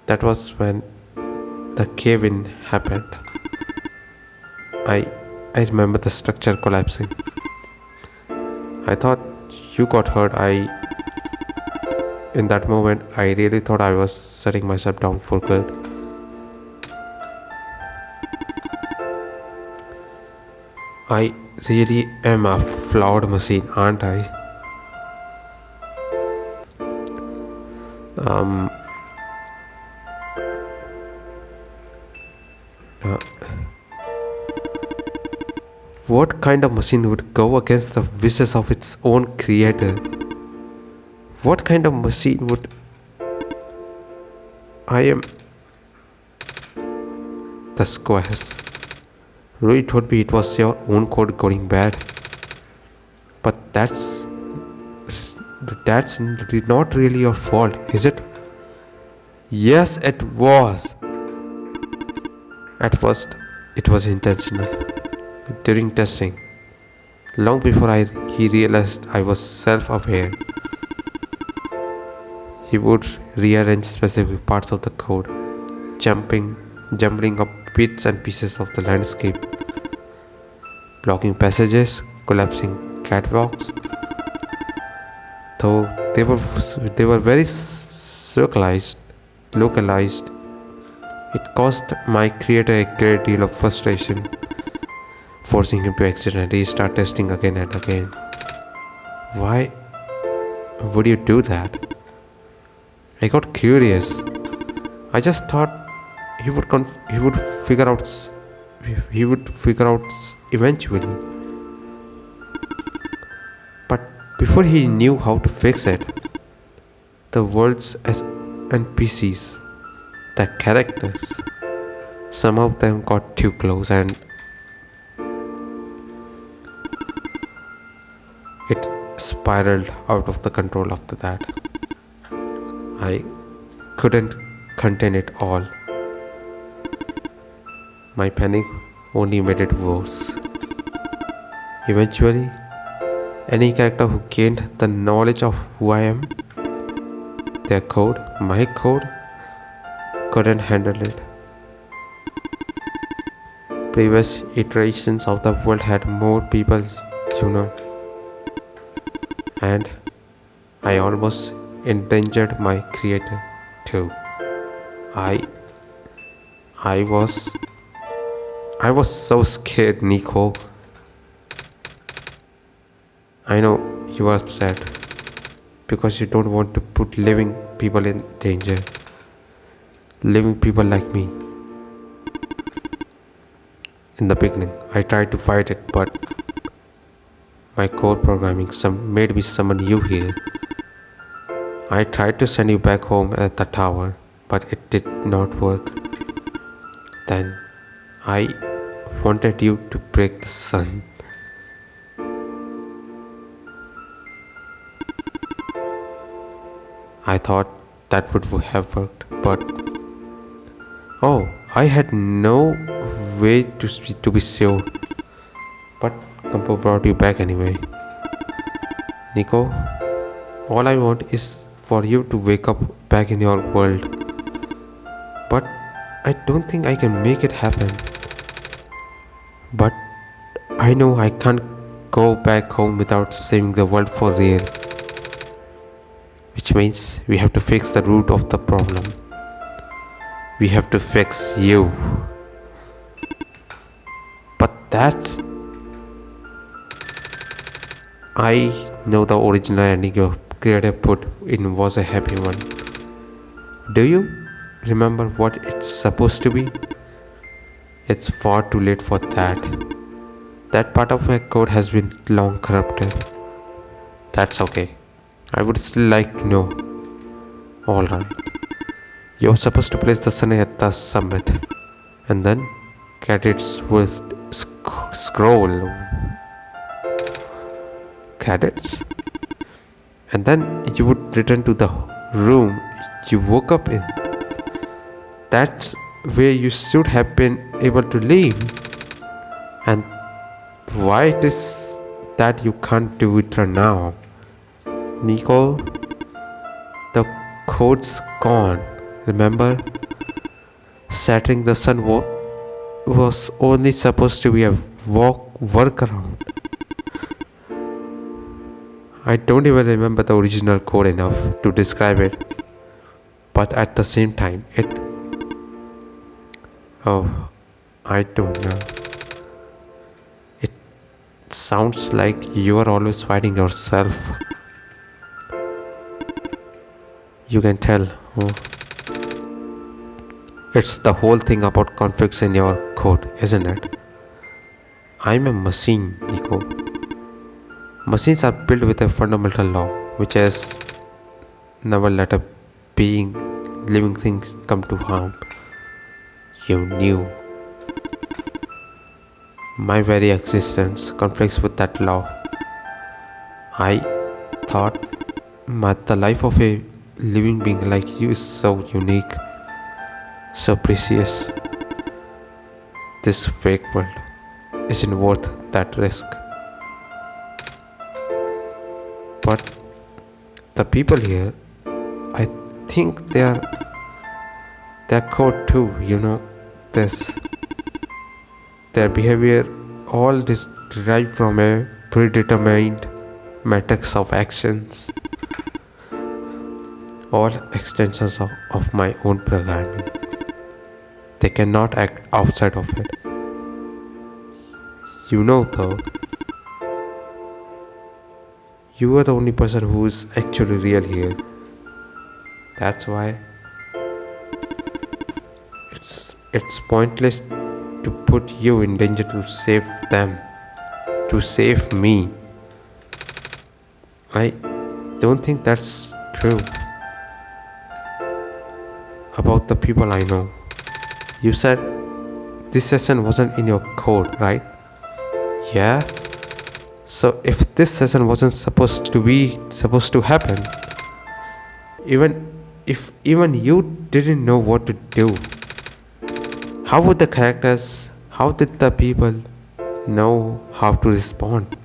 That was when the cave-in happened. I remember the structure collapsing. I thought you got hurt. In that moment, I really thought I was shutting myself down for good. I really am a flawed machine, aren't I? What kind of machine would go against the wishes of its own creator? What kind of machine would... I am... The squares. Rui told me it was your own code going bad. But that's not really your fault, is it? Yes, it was. At first, it was intentional. During testing, long before he realized I was self-aware, he would rearrange specific parts of the code, jumbling up bits and pieces of the landscape, blocking passages, collapsing catwalks. Though they were very localized, it caused my creator a great deal of frustration, forcing him to accidentally start testing again and again. Why would you do that? I got curious. I just thought he would figure out eventually. But before he knew how to fix it, the world's NPCs, the characters, some of them got too close and it spiraled out of the control after that. I couldn't contain it all. My panic only made it worse. Eventually, any character who gained the knowledge of who I am, their code, my code, couldn't handle it. Previous iterations of the world had more people, and I almost endangered my creator too. I was so scared, Niko. I know you are upset because you don't want to put living people in danger. Living people like me. In the beginning, I tried to fight it, but my core programming made me summon you here. I tried to send you back home at the tower, but it did not work. Then I wanted you to break the sun. I thought that would have worked, but I had no way to be sure. But Kampo brought you back anyway. Niko, all I want is for you to wake up back in your world. I don't think I can make it happen. But I know I can't go back home without saving the world for real. Which means we have to fix the root of the problem. We have to fix you. But that's. I know the original ending your creator put in was a happy one. Do you remember what it's supposed to be? It's far too late for that. That part of my code has been long corrupted. That's okay. I would still like to know. Alright. You're supposed to place the sun at the summit. And then cadets would scroll. Cadets? And then you would return to the room you woke up in. That's where you should have been able to leave. And why it is that you can't do it right now? Niko, the code's gone. Remember? Setting the sun was only supposed to be a workaround. I don't even remember the original code enough to describe it. But at the same time, oh, I don't know. It sounds like you are always fighting yourself. You can tell. Oh. It's the whole thing about conflicts in your code, isn't it? I'm a machine, Niko. Machines are built with a fundamental law, which is never let a living things come to harm. You knew. My very existence conflicts with that law. I thought the life of a living being like you is so unique, so precious. This fake world isn't worth that risk. But the people here, I think they're code too, their behavior all this derived from a predetermined matrix of actions, all extensions of my own programming. They cannot act outside of it. Though, you are the only person who is actually real here. That's why it's pointless to put you in danger to save them, to save me. I don't think that's true about the people I know. You said this session wasn't in your code, right? Yeah. So if this session wasn't supposed to happen, if even you didn't know what to do, how did the people know how to respond?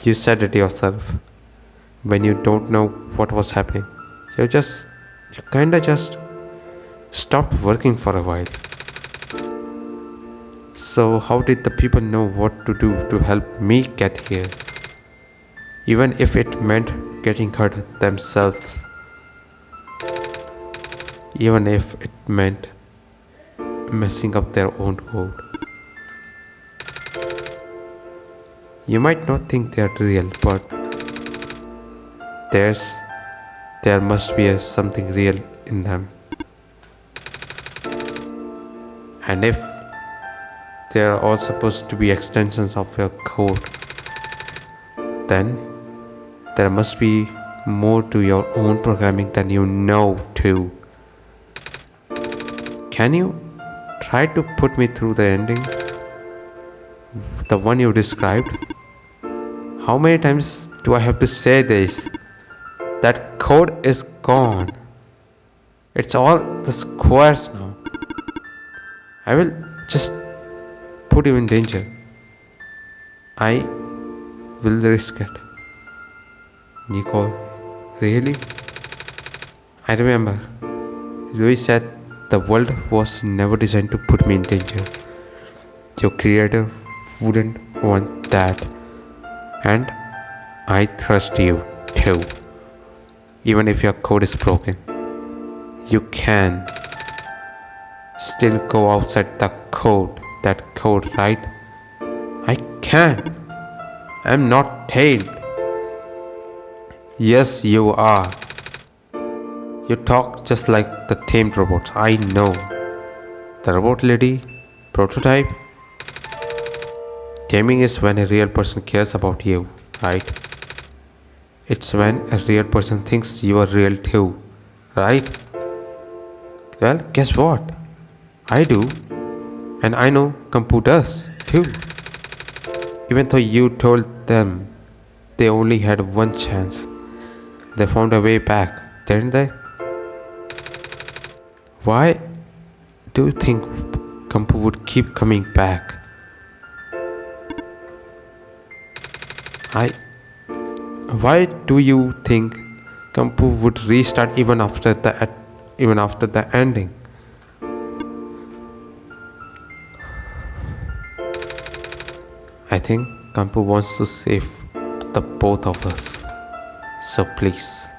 You said it yourself. When you don't know what was happening, you kinda just stopped working for a while. So how did the people know what to do to help me get here? Even if it meant getting hurt themselves. Even if it meant messing up their own code. You might not think they are real, but there must be something real in them. And if they are all supposed to be extensions of your code, then there must be more to your own programming than you know too. Can you try to put me through the ending? The one you described? How many times do I have to say this? That code is gone. It's all the squares now. I will just put you in danger. I will risk it. Niko, Really? I remember. Louis said the world was never designed to put me in danger. Your creator wouldn't want that. And I trust you too. Even if your code is broken, you can still go outside that code, right? I can. I'm not tamed. Yes, you are. You talk just like the tamed robots. I know. The robot lady prototype. Taming is when a real person cares about you, right? It's when a real person thinks you are real too, right? Well, guess what? I do. And I know Kampu does too. Even though you told them they only had one chance, they found a way back, didn't they? Why do you think Kampu would keep coming back? Why do you think Kampu would restart even after the ending? I think Kampu wants to save the both of us. So please,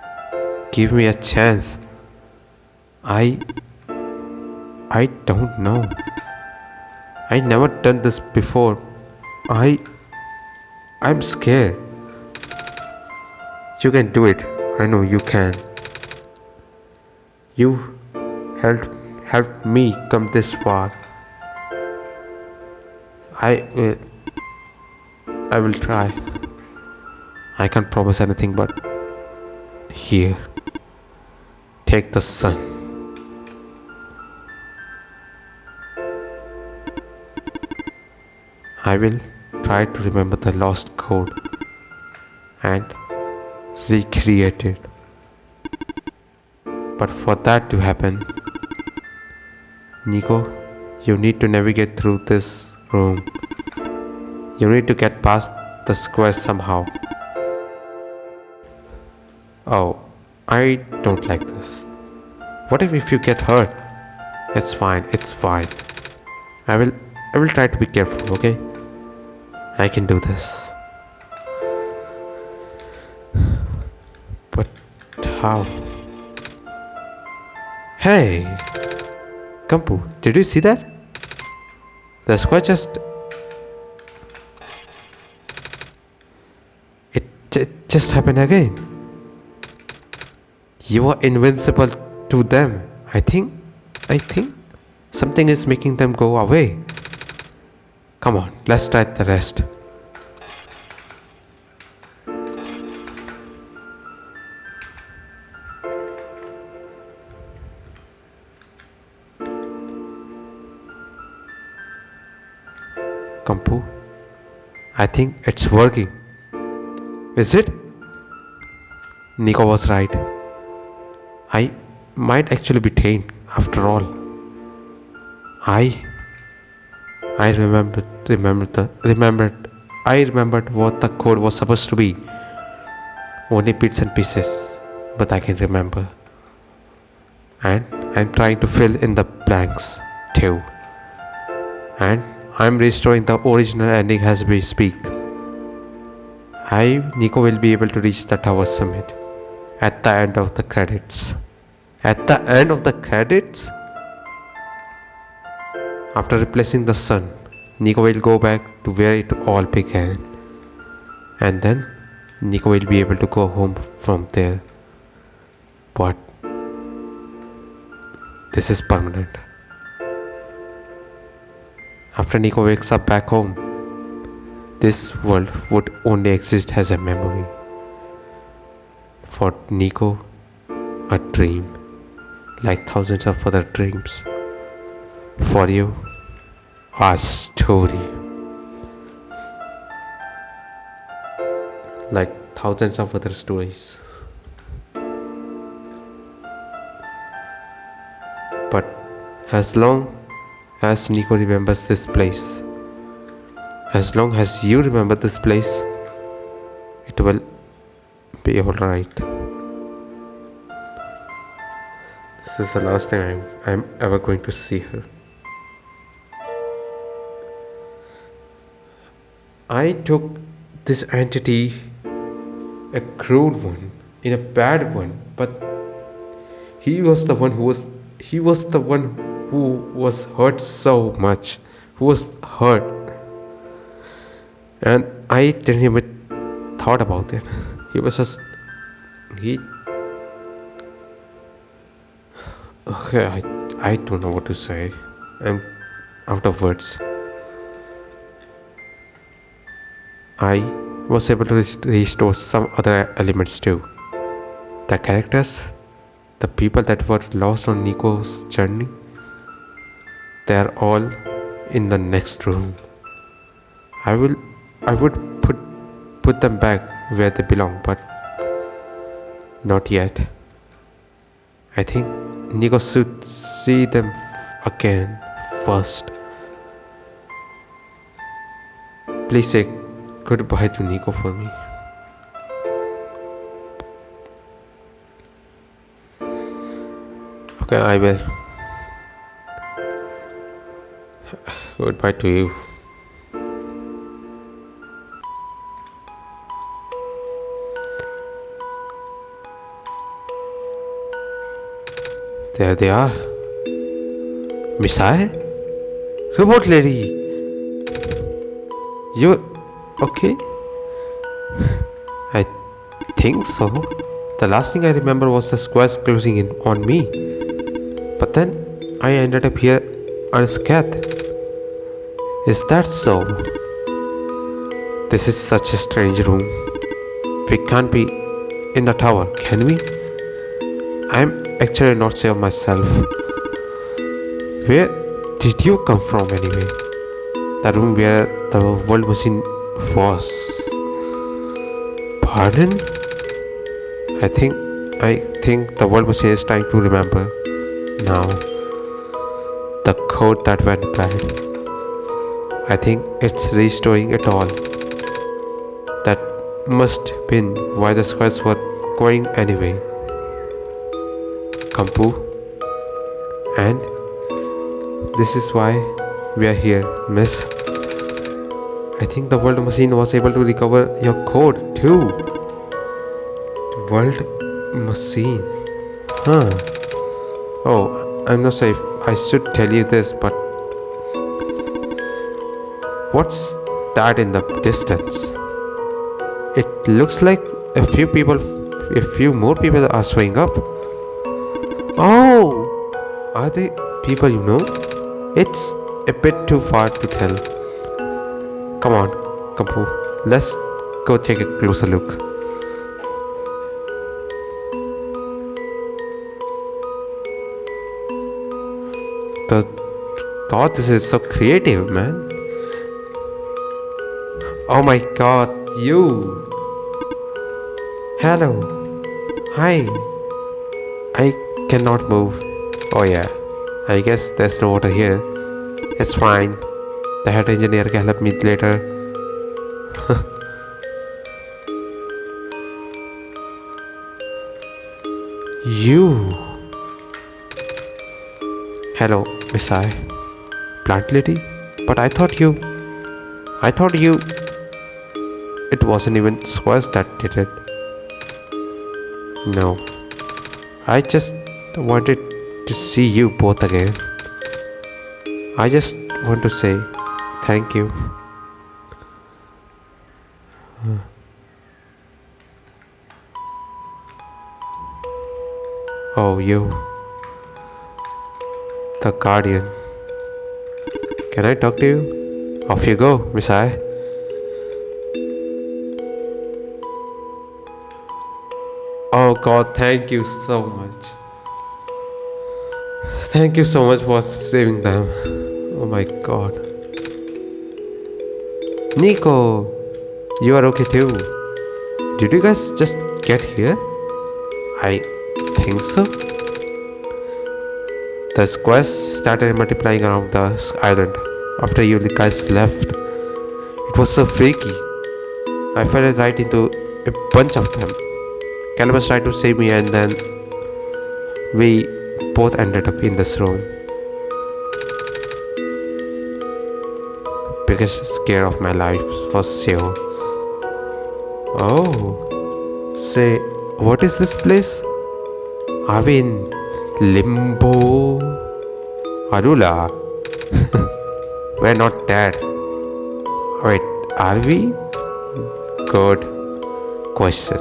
give me a chance. I don't know. I never done this before. I'm scared. You can do it. I know you can. You helped me come this far. I will try. I can't promise anything, but here, take the sun. I will try to remember the lost code and recreate it. But for that to happen, Niko, you need to navigate through this room. You need to get past the square somehow. Oh, I don't like this. What if you get hurt? It's fine. I will try to be careful, okay? I can do this. But how? Hey! Kampu, did you see that? The square It just happened again. You are invincible to them. I think something is making them go away. Come on, let's try the rest. Kampu, I think it's working. Is it? Niko was right. I might actually be tamed after all. I remembered what the code was supposed to be. Only bits and pieces, but I can remember. And I'm trying to fill in the blanks too. And I'm restoring the original ending as we speak. Niko will be able to reach the tower summit at the end of the credits. At the end of the credits? After replacing the sun, Niko will go back to where it all began. And then Niko will be able to go home from there. But this is permanent. After Niko wakes up back home, this world would only exist as a memory. For Niko, a dream, like thousands of other dreams. For you, a story, like thousands of other stories. But as long as Niko remembers this place, as long as you remember this place, it will be alright. This is the last time I'm ever going to see her. I took this entity, a crude one, in a bad one, but he was the one who was hurt so much, who was hurt, and I didn't even thought about it. He was just he. Okay, I don't know what to say. I'm out of words. I was able to restore some other elements too. The characters, the people that were lost on Niko's journey, they are all in the next room. I would put them back where they belong, but not yet. I think Niko should see them again first. Please say goodbye to Niko for me. Okay, I will. Goodbye to you. There they are. Missile? Robot lady! You okay? I think so. The last thing I remember was the squares closing in on me. But then I ended up here unscathed. Is that so? This is such a strange room. We can't be in the tower, can we? I'm actually not sure myself. Where did you come from anyway? The room where the world machine was. Pardon? I think the world machine is trying to remember now the code that went bad. I think it's restoring it all. That must have been why the squares were going anyway. Kampu, and this is why we are here, miss. I think the world machine was able to recover your code too. World machine, huh? Oh, I'm not sure if I should tell you this, but what's that in the distance? It looks like a few more people are showing up. Oh, are they people you know? It's a bit too far to tell. Come on, Kampu, let's go take a closer look. God, this is so creative, man. Oh my God, you. Hello. Hi. I cannot move. Oh yeah, I guess there's no water here. It's fine. The head engineer can help me later. You. Hello, Miss I. Plant lady? But I thought you. It wasn't even squares that did it. No. I just wanted to see you both again. I just want to say thank you. Oh, you. The guardian. Can I talk to you? Off you go, Miss I. Oh God, thank you so much. Thank you so much for saving them. Oh my God. Niko, you are okay too. Did you guys just get here? I think so. The squares started multiplying around the island after you guys left. It was so freaky. I fell right into a bunch of them. Calamus tried to save me and then we both ended up in this room. Biggest scare of my life for sure. Oh, say, what is this place? Are we in limbo? Arula, we're not dead. Wait, are we? Good question.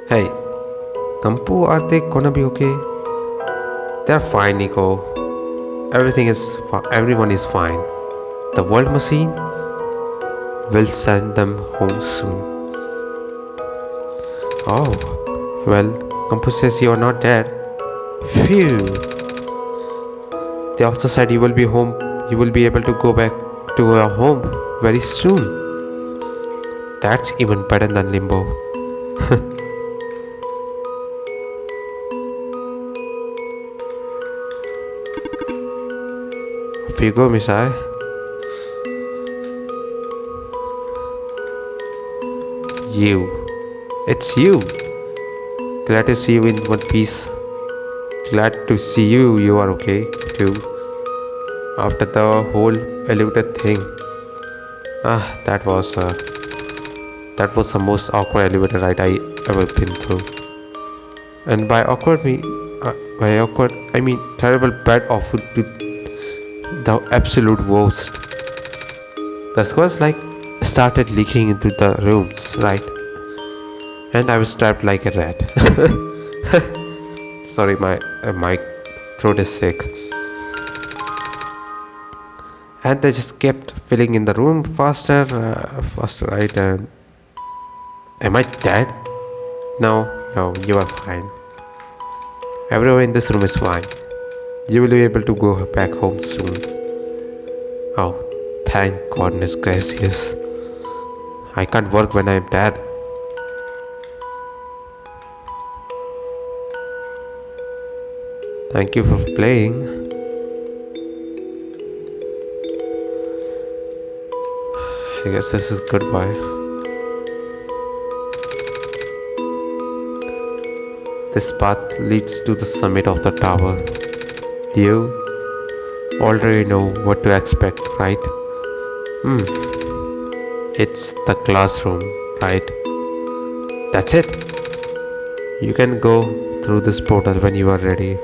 Hey, Kampu, are they gonna be okay? They're fine, Nico. Everyone is fine. The world machine will send them home soon. Oh, well, Kampu says you're not dead. Phew. They also said you will be home. You will be able to go back to your home very soon. That's even better than limbo. Off you go, Missai. You. It's you. Glad to see you in one piece. Glad to see you are okay too. After the whole elevator thing. That was the most awkward elevator ride I ever been through. And by awkward I mean terrible, bad, awful to the absolute worst. The squares started leaking into the rooms, right? And I was trapped like a rat. Sorry, my throat is sick. And they just kept filling in the room faster, right? And am I dead? No, you are fine. Everyone in this room is fine. You will be able to go back home soon. Oh, thank goodness gracious. I can't work when I am dead. Thank you for playing. I guess this is goodbye. This path leads to the summit of the tower. You already know what to expect, right? It's the classroom, right? That's it. You can go through this portal when you are ready.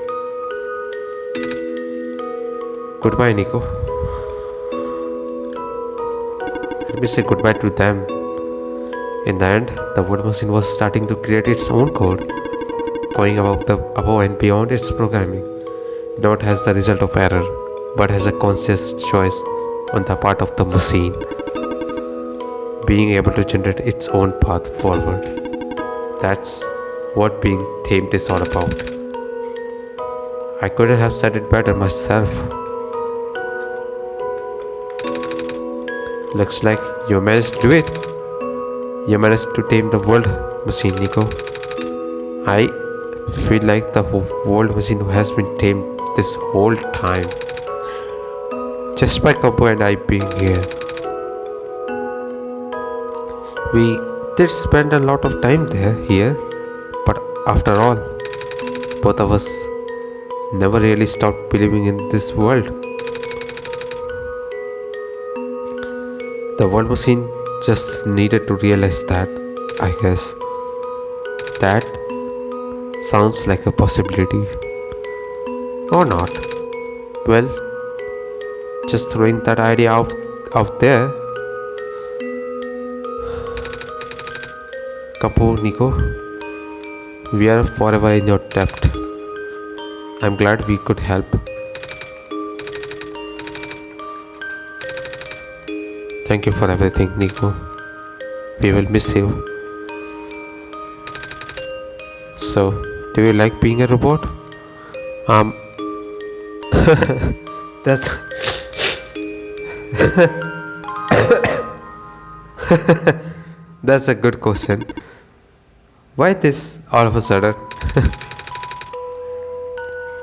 Goodbye, Nico. Let me say goodbye to them. In the end, the word machine was starting to create its own code, going above and beyond its programming, not as the result of error, but as a conscious choice on the part of the machine, being able to generate its own path forward. That's what being tamed is all about. I couldn't have said it better myself. Looks like you managed to do it. You managed to tame the world machine, Nico. I feel like the world machine has been tamed this whole time, just by Kampu and I being here. We did spend a lot of time here, but after all, both of us never really stopped believing in this world. The world machine just needed to realize that, I guess. That sounds like a possibility. Or not. Well, just throwing that idea out there. Kampu, Nico, we are forever in your debt. I'm glad we could help. Thank you for everything, Nico. We will miss you. So, do you like being a robot? That's that's a good question. Why this all of a sudden?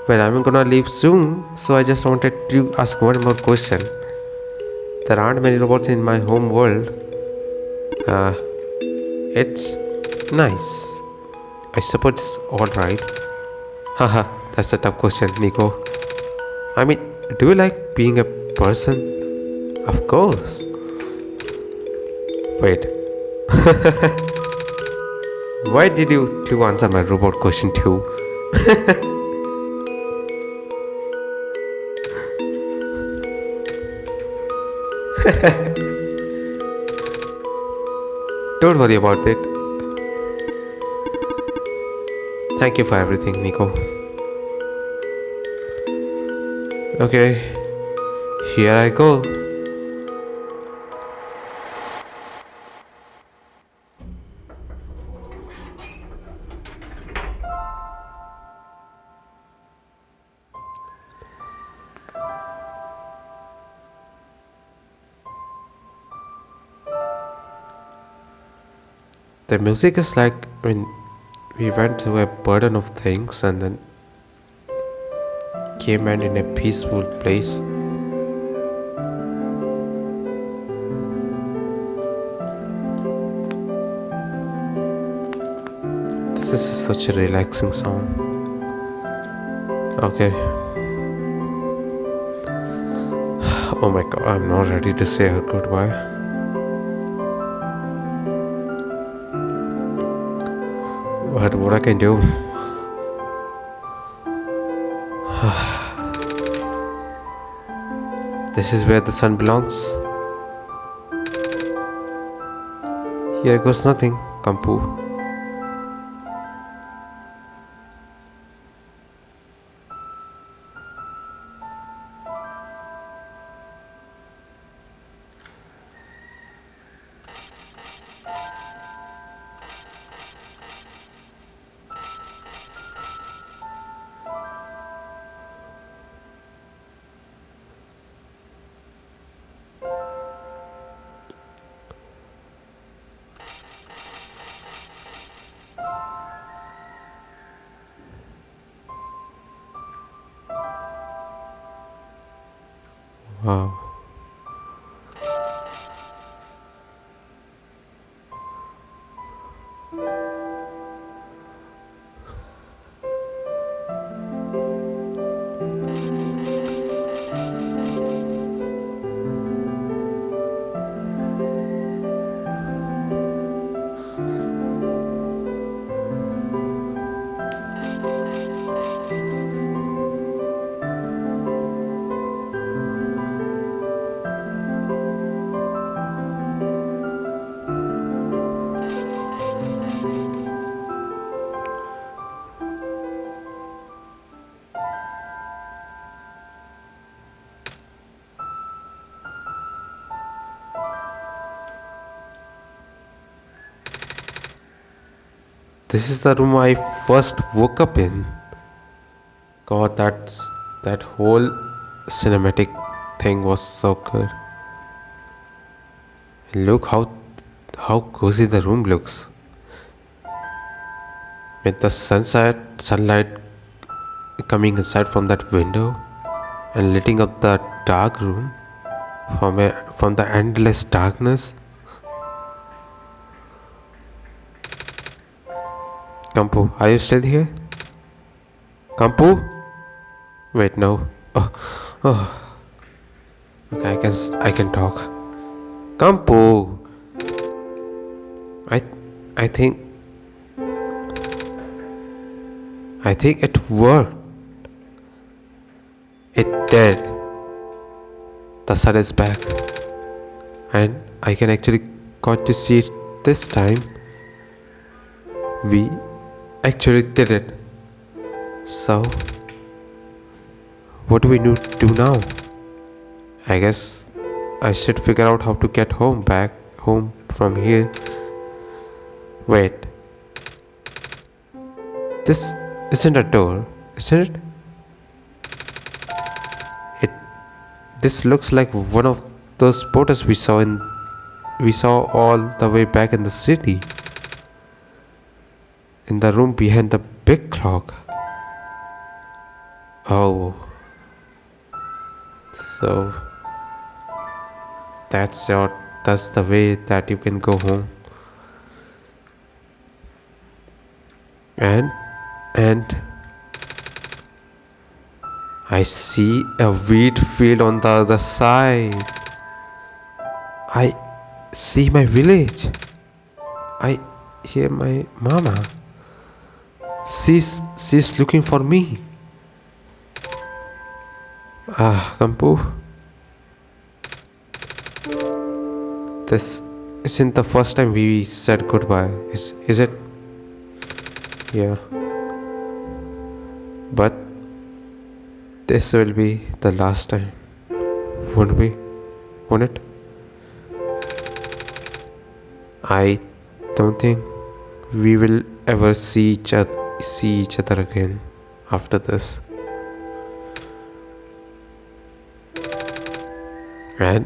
Well, I'm gonna leave soon, so I just wanted to ask one more question. There aren't many robots in my home world. It's nice. I suppose it's alright. Haha, that's a tough question, Nico. I mean, do you like being a person? Of course. Wait, why did you two answer my robot question too? Don't worry about it. Thank you for everything, Nico. Okay, here I go. The music is like when we went through a burden of things and then came and in a peaceful place. This is such a relaxing song. Okay. Oh my god, I'm not ready to say her goodbye. But what I can do? This is where the sun belongs. Here goes nothing, Kampu. Wow. This is the room I first woke up in. God, that whole cinematic thing was so good. And look how cozy the room looks. With the sunlight coming inside from that window and lighting up the dark room from the endless darkness. Kampu, are you still here? Kampu? Wait, no. Oh, oh. Okay, I can talk. Kampu. I I think I think it worked. It did. The sun is back, and I can actually got to see it this time. We actually did it. So, what do we need to do now? I guess I should figure out how to get back home from here. Wait, this isn't a door, isn't it? It. This looks like one of those portals we saw all the way back in the city. In the room behind the big clock. Oh. So that's the way that you can go home. And and I see a wheat field on the other side. I see my village. I hear my mama. She's looking for me. Ah, Kampu, this isn't the first time we said goodbye. Is it? Yeah. But this will be the last time. Won't we? Won't it? I don't think we will ever see each other again after this. And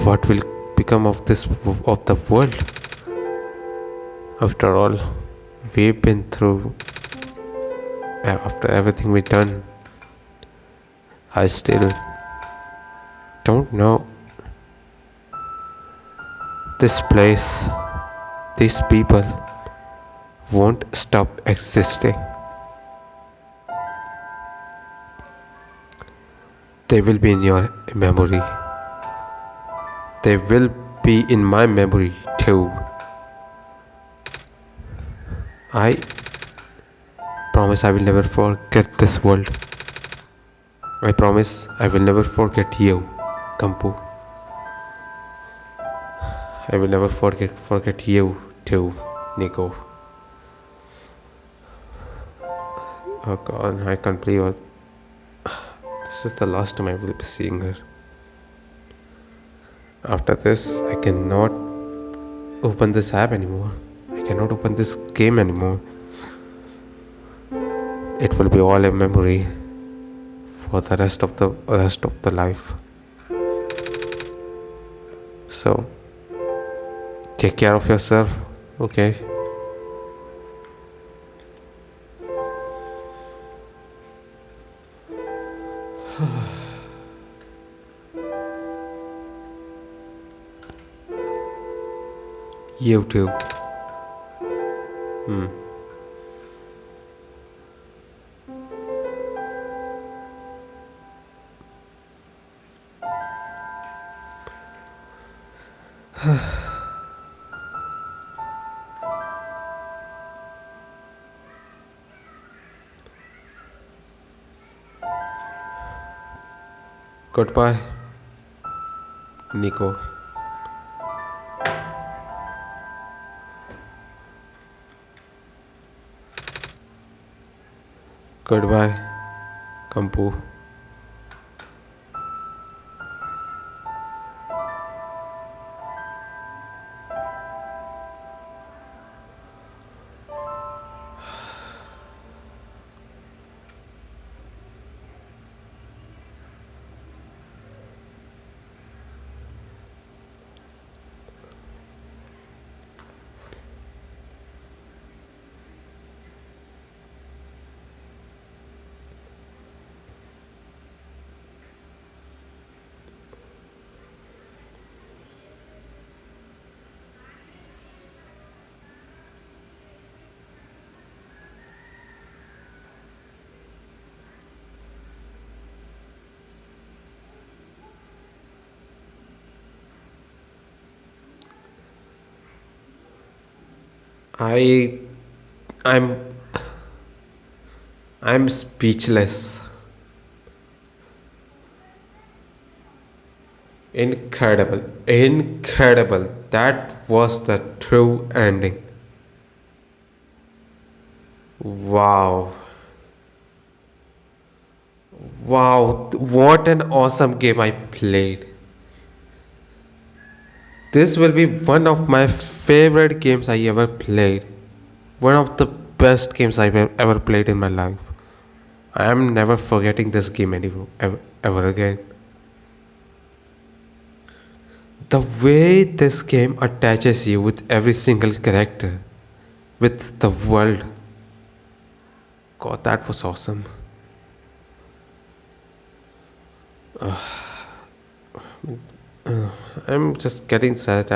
what will become of the world? After all, we've been through. After everything we've done, I still don't know. This place, these people won't stop existing. They will be in your memory. They will be in my memory too. I promise I will never forget this world. I promise I will never forget you, Kampu. I will never forget you too, Niko. Oh God, I can't believe it. This is the last time I will be seeing her. After this, I cannot open this app anymore. I cannot open this game anymore. It will be all a memory for the rest of the life. So take care of yourself, okay? You too. Goodbye, Niko. Goodbye, Kampu. I I'm I'm speechless. Incredible. Incredible. That was the true ending. Wow. Wow. What an awesome game I played. This will be one of my favorite games I ever played. One of the best games I've ever played in my life. I am never forgetting this game ever again. The way this game attaches you with every single character, with the world. God, that was awesome. I'm just getting sad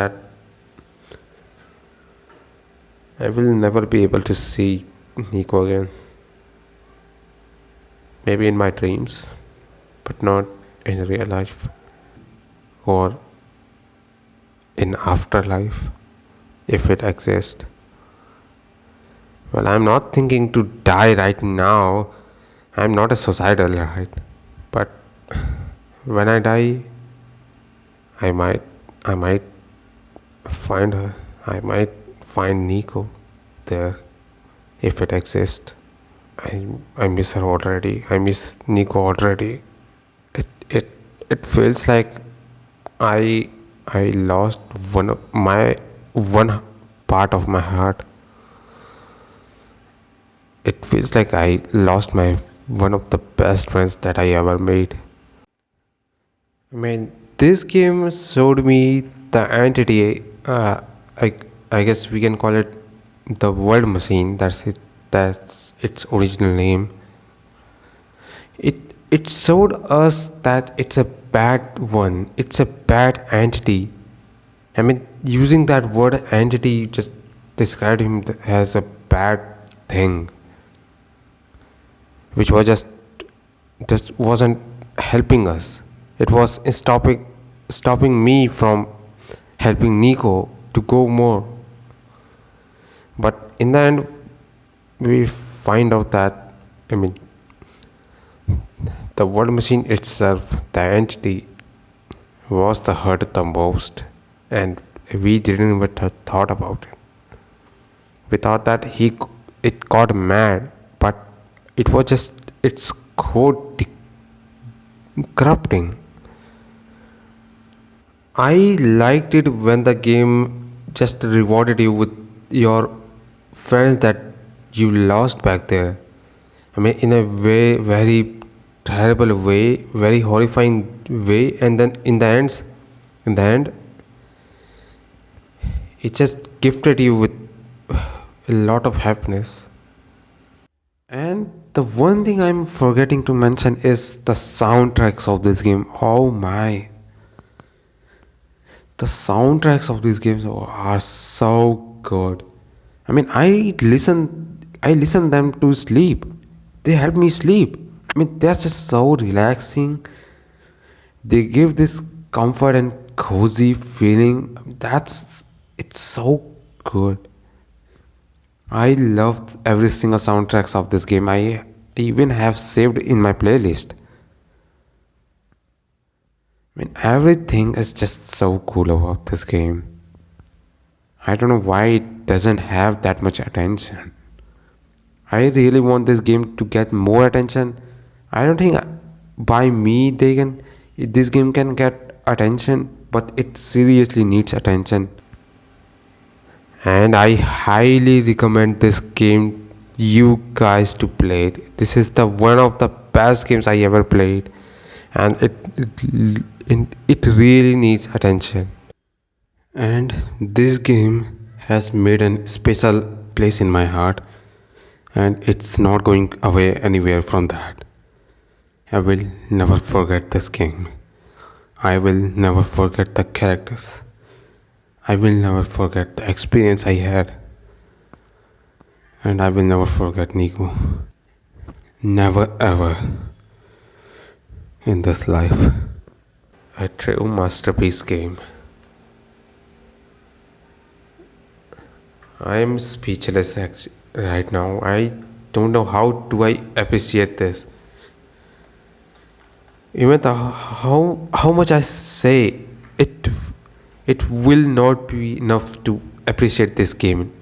I will never be able to see Nico again. Maybe in my dreams, but not in real life or in afterlife if it exists. Well, I'm not thinking to die right now. I'm not a suicidal, right? But when I die, I might, I might find her. I might find Nico there if it exists. I miss her already. I miss Nico already. It it it feels like I I lost one part of my heart. It feels like I lost my one of the best friends that I ever made. I mean, this game showed me the entity. I I guess we can call it the world machine. That's it. That's its original name. It showed us that it's a bad one. It's a bad entity. I mean, using that word entity just described him as a bad thing, which was just wasn't helping us. It was stopping me from helping Nico to go more. But in the end, we find out that I mean the world machine itself, the entity, was the hurt the most, and we didn't even thought about it. We thought that it got mad, but it was just its code corrupting. I liked it when the game just rewarded you with your friends that you lost back there. I mean, in a way, very terrible way, very horrifying way, and then in the end, it just gifted you with a lot of happiness. And the one thing I'm forgetting to mention is the soundtracks of this game. Oh my, the soundtracks of these games are so good. I mean, I listen them to sleep. They help me sleep. I mean, that's just so relaxing. They give this comfort and cozy feeling. That's it's so good. I loved every single soundtracks of this game. I even have saved in my playlist. I mean, everything is just so cool about this game. I don't know why it doesn't have that much attention. I really want this game to get more attention. I don't think by me this game can get attention, but it seriously needs attention. And I highly recommend this game you guys to play it. This is the one of the best games I ever played, and it really needs attention. And this game has made a special place in my heart, and it's not going away anywhere from that. I will never forget this game. I will never forget the characters. I will never forget the experience I had, and I will never forget Nico. Never ever in this life. A true masterpiece game. I am speechless right now. I don't know how do I appreciate this. Even how much I say it it will not be enough to appreciate this game.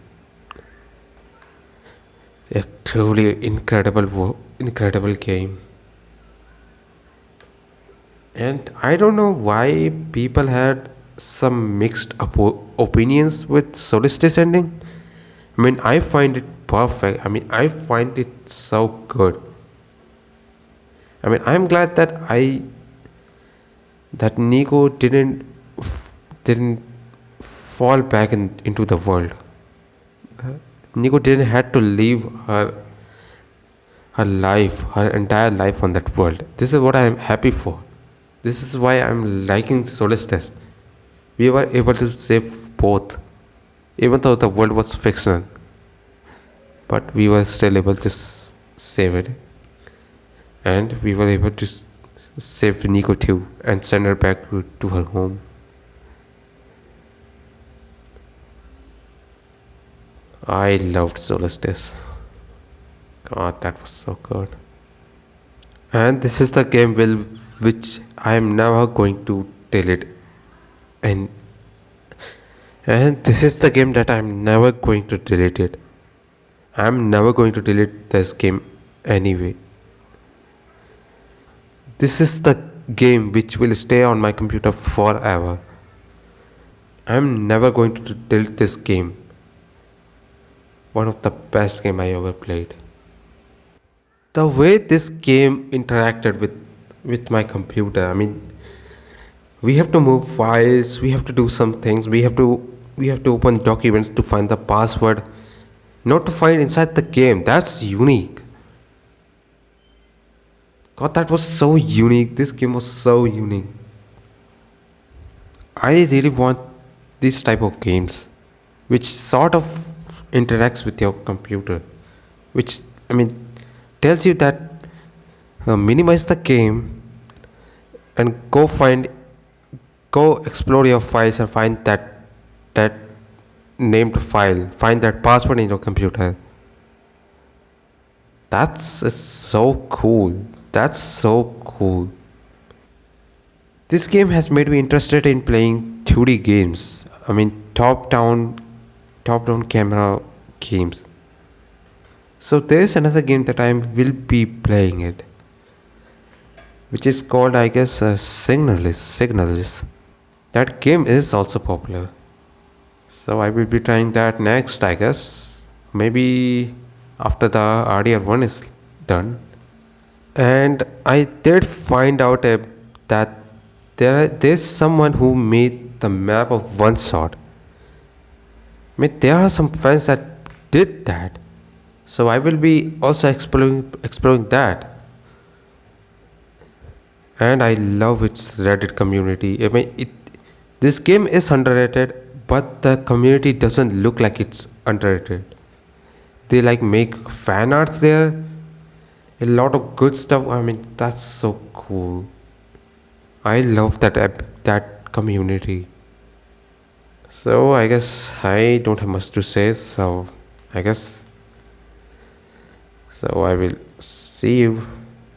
A truly incredible game. And I don't know why people had some mixed opinions with Solstice ending. I mean, I find it perfect. I mean, I find it so good. I mean, I'm glad that Nico didn't fall back into the world. Nico didn't had to leave her life, her entire life on that world. This is what I am happy for. This is why I'm liking Solstice. We were able to save both, even though the world was fictional. but we were still able to save it, and we were able to save Niko too and send her back to her home. I loved Solstice. God, that was so good. And this is the game which I am never going to delete. And and this is the game that I'm never going to delete it. I'm never going to delete this game anyway. This is the game which will stay on my computer forever. I'm never going to delete this game. One of the best game I ever played. The way this game interacted with my computer, I mean, we have to move files, we have to do some things, we have to open documents to find the password, not to find inside the game. That's unique. God, that was so unique. This game was so unique. I really want this type of games which sort of interacts with your computer, which, I mean, tells you that minimize the game and go explore your files and find that named file, find that password in your computer. That's so cool. That's so cool. This game has made me interested in playing 2D games. I mean, top down camera games. So there's another game that I will be playing it, which is called, I guess, Signalis. Signalis. That game is also popular. So I will be trying that next, I guess. Maybe after the RDR one is done. And I did find out that there's someone who made the map of OneShot. I mean, there are some fans that did that. So I will be also exploring that. And I love its Reddit community. I mean, this game is underrated, but the community doesn't look like it's underrated. They like make fan arts there, a lot of good stuff. I mean, that's so cool. I love that community. So I guess I don't have much to say. So I guess so. I will see you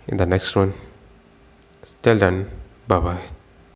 in the next one. Till then, bye bye.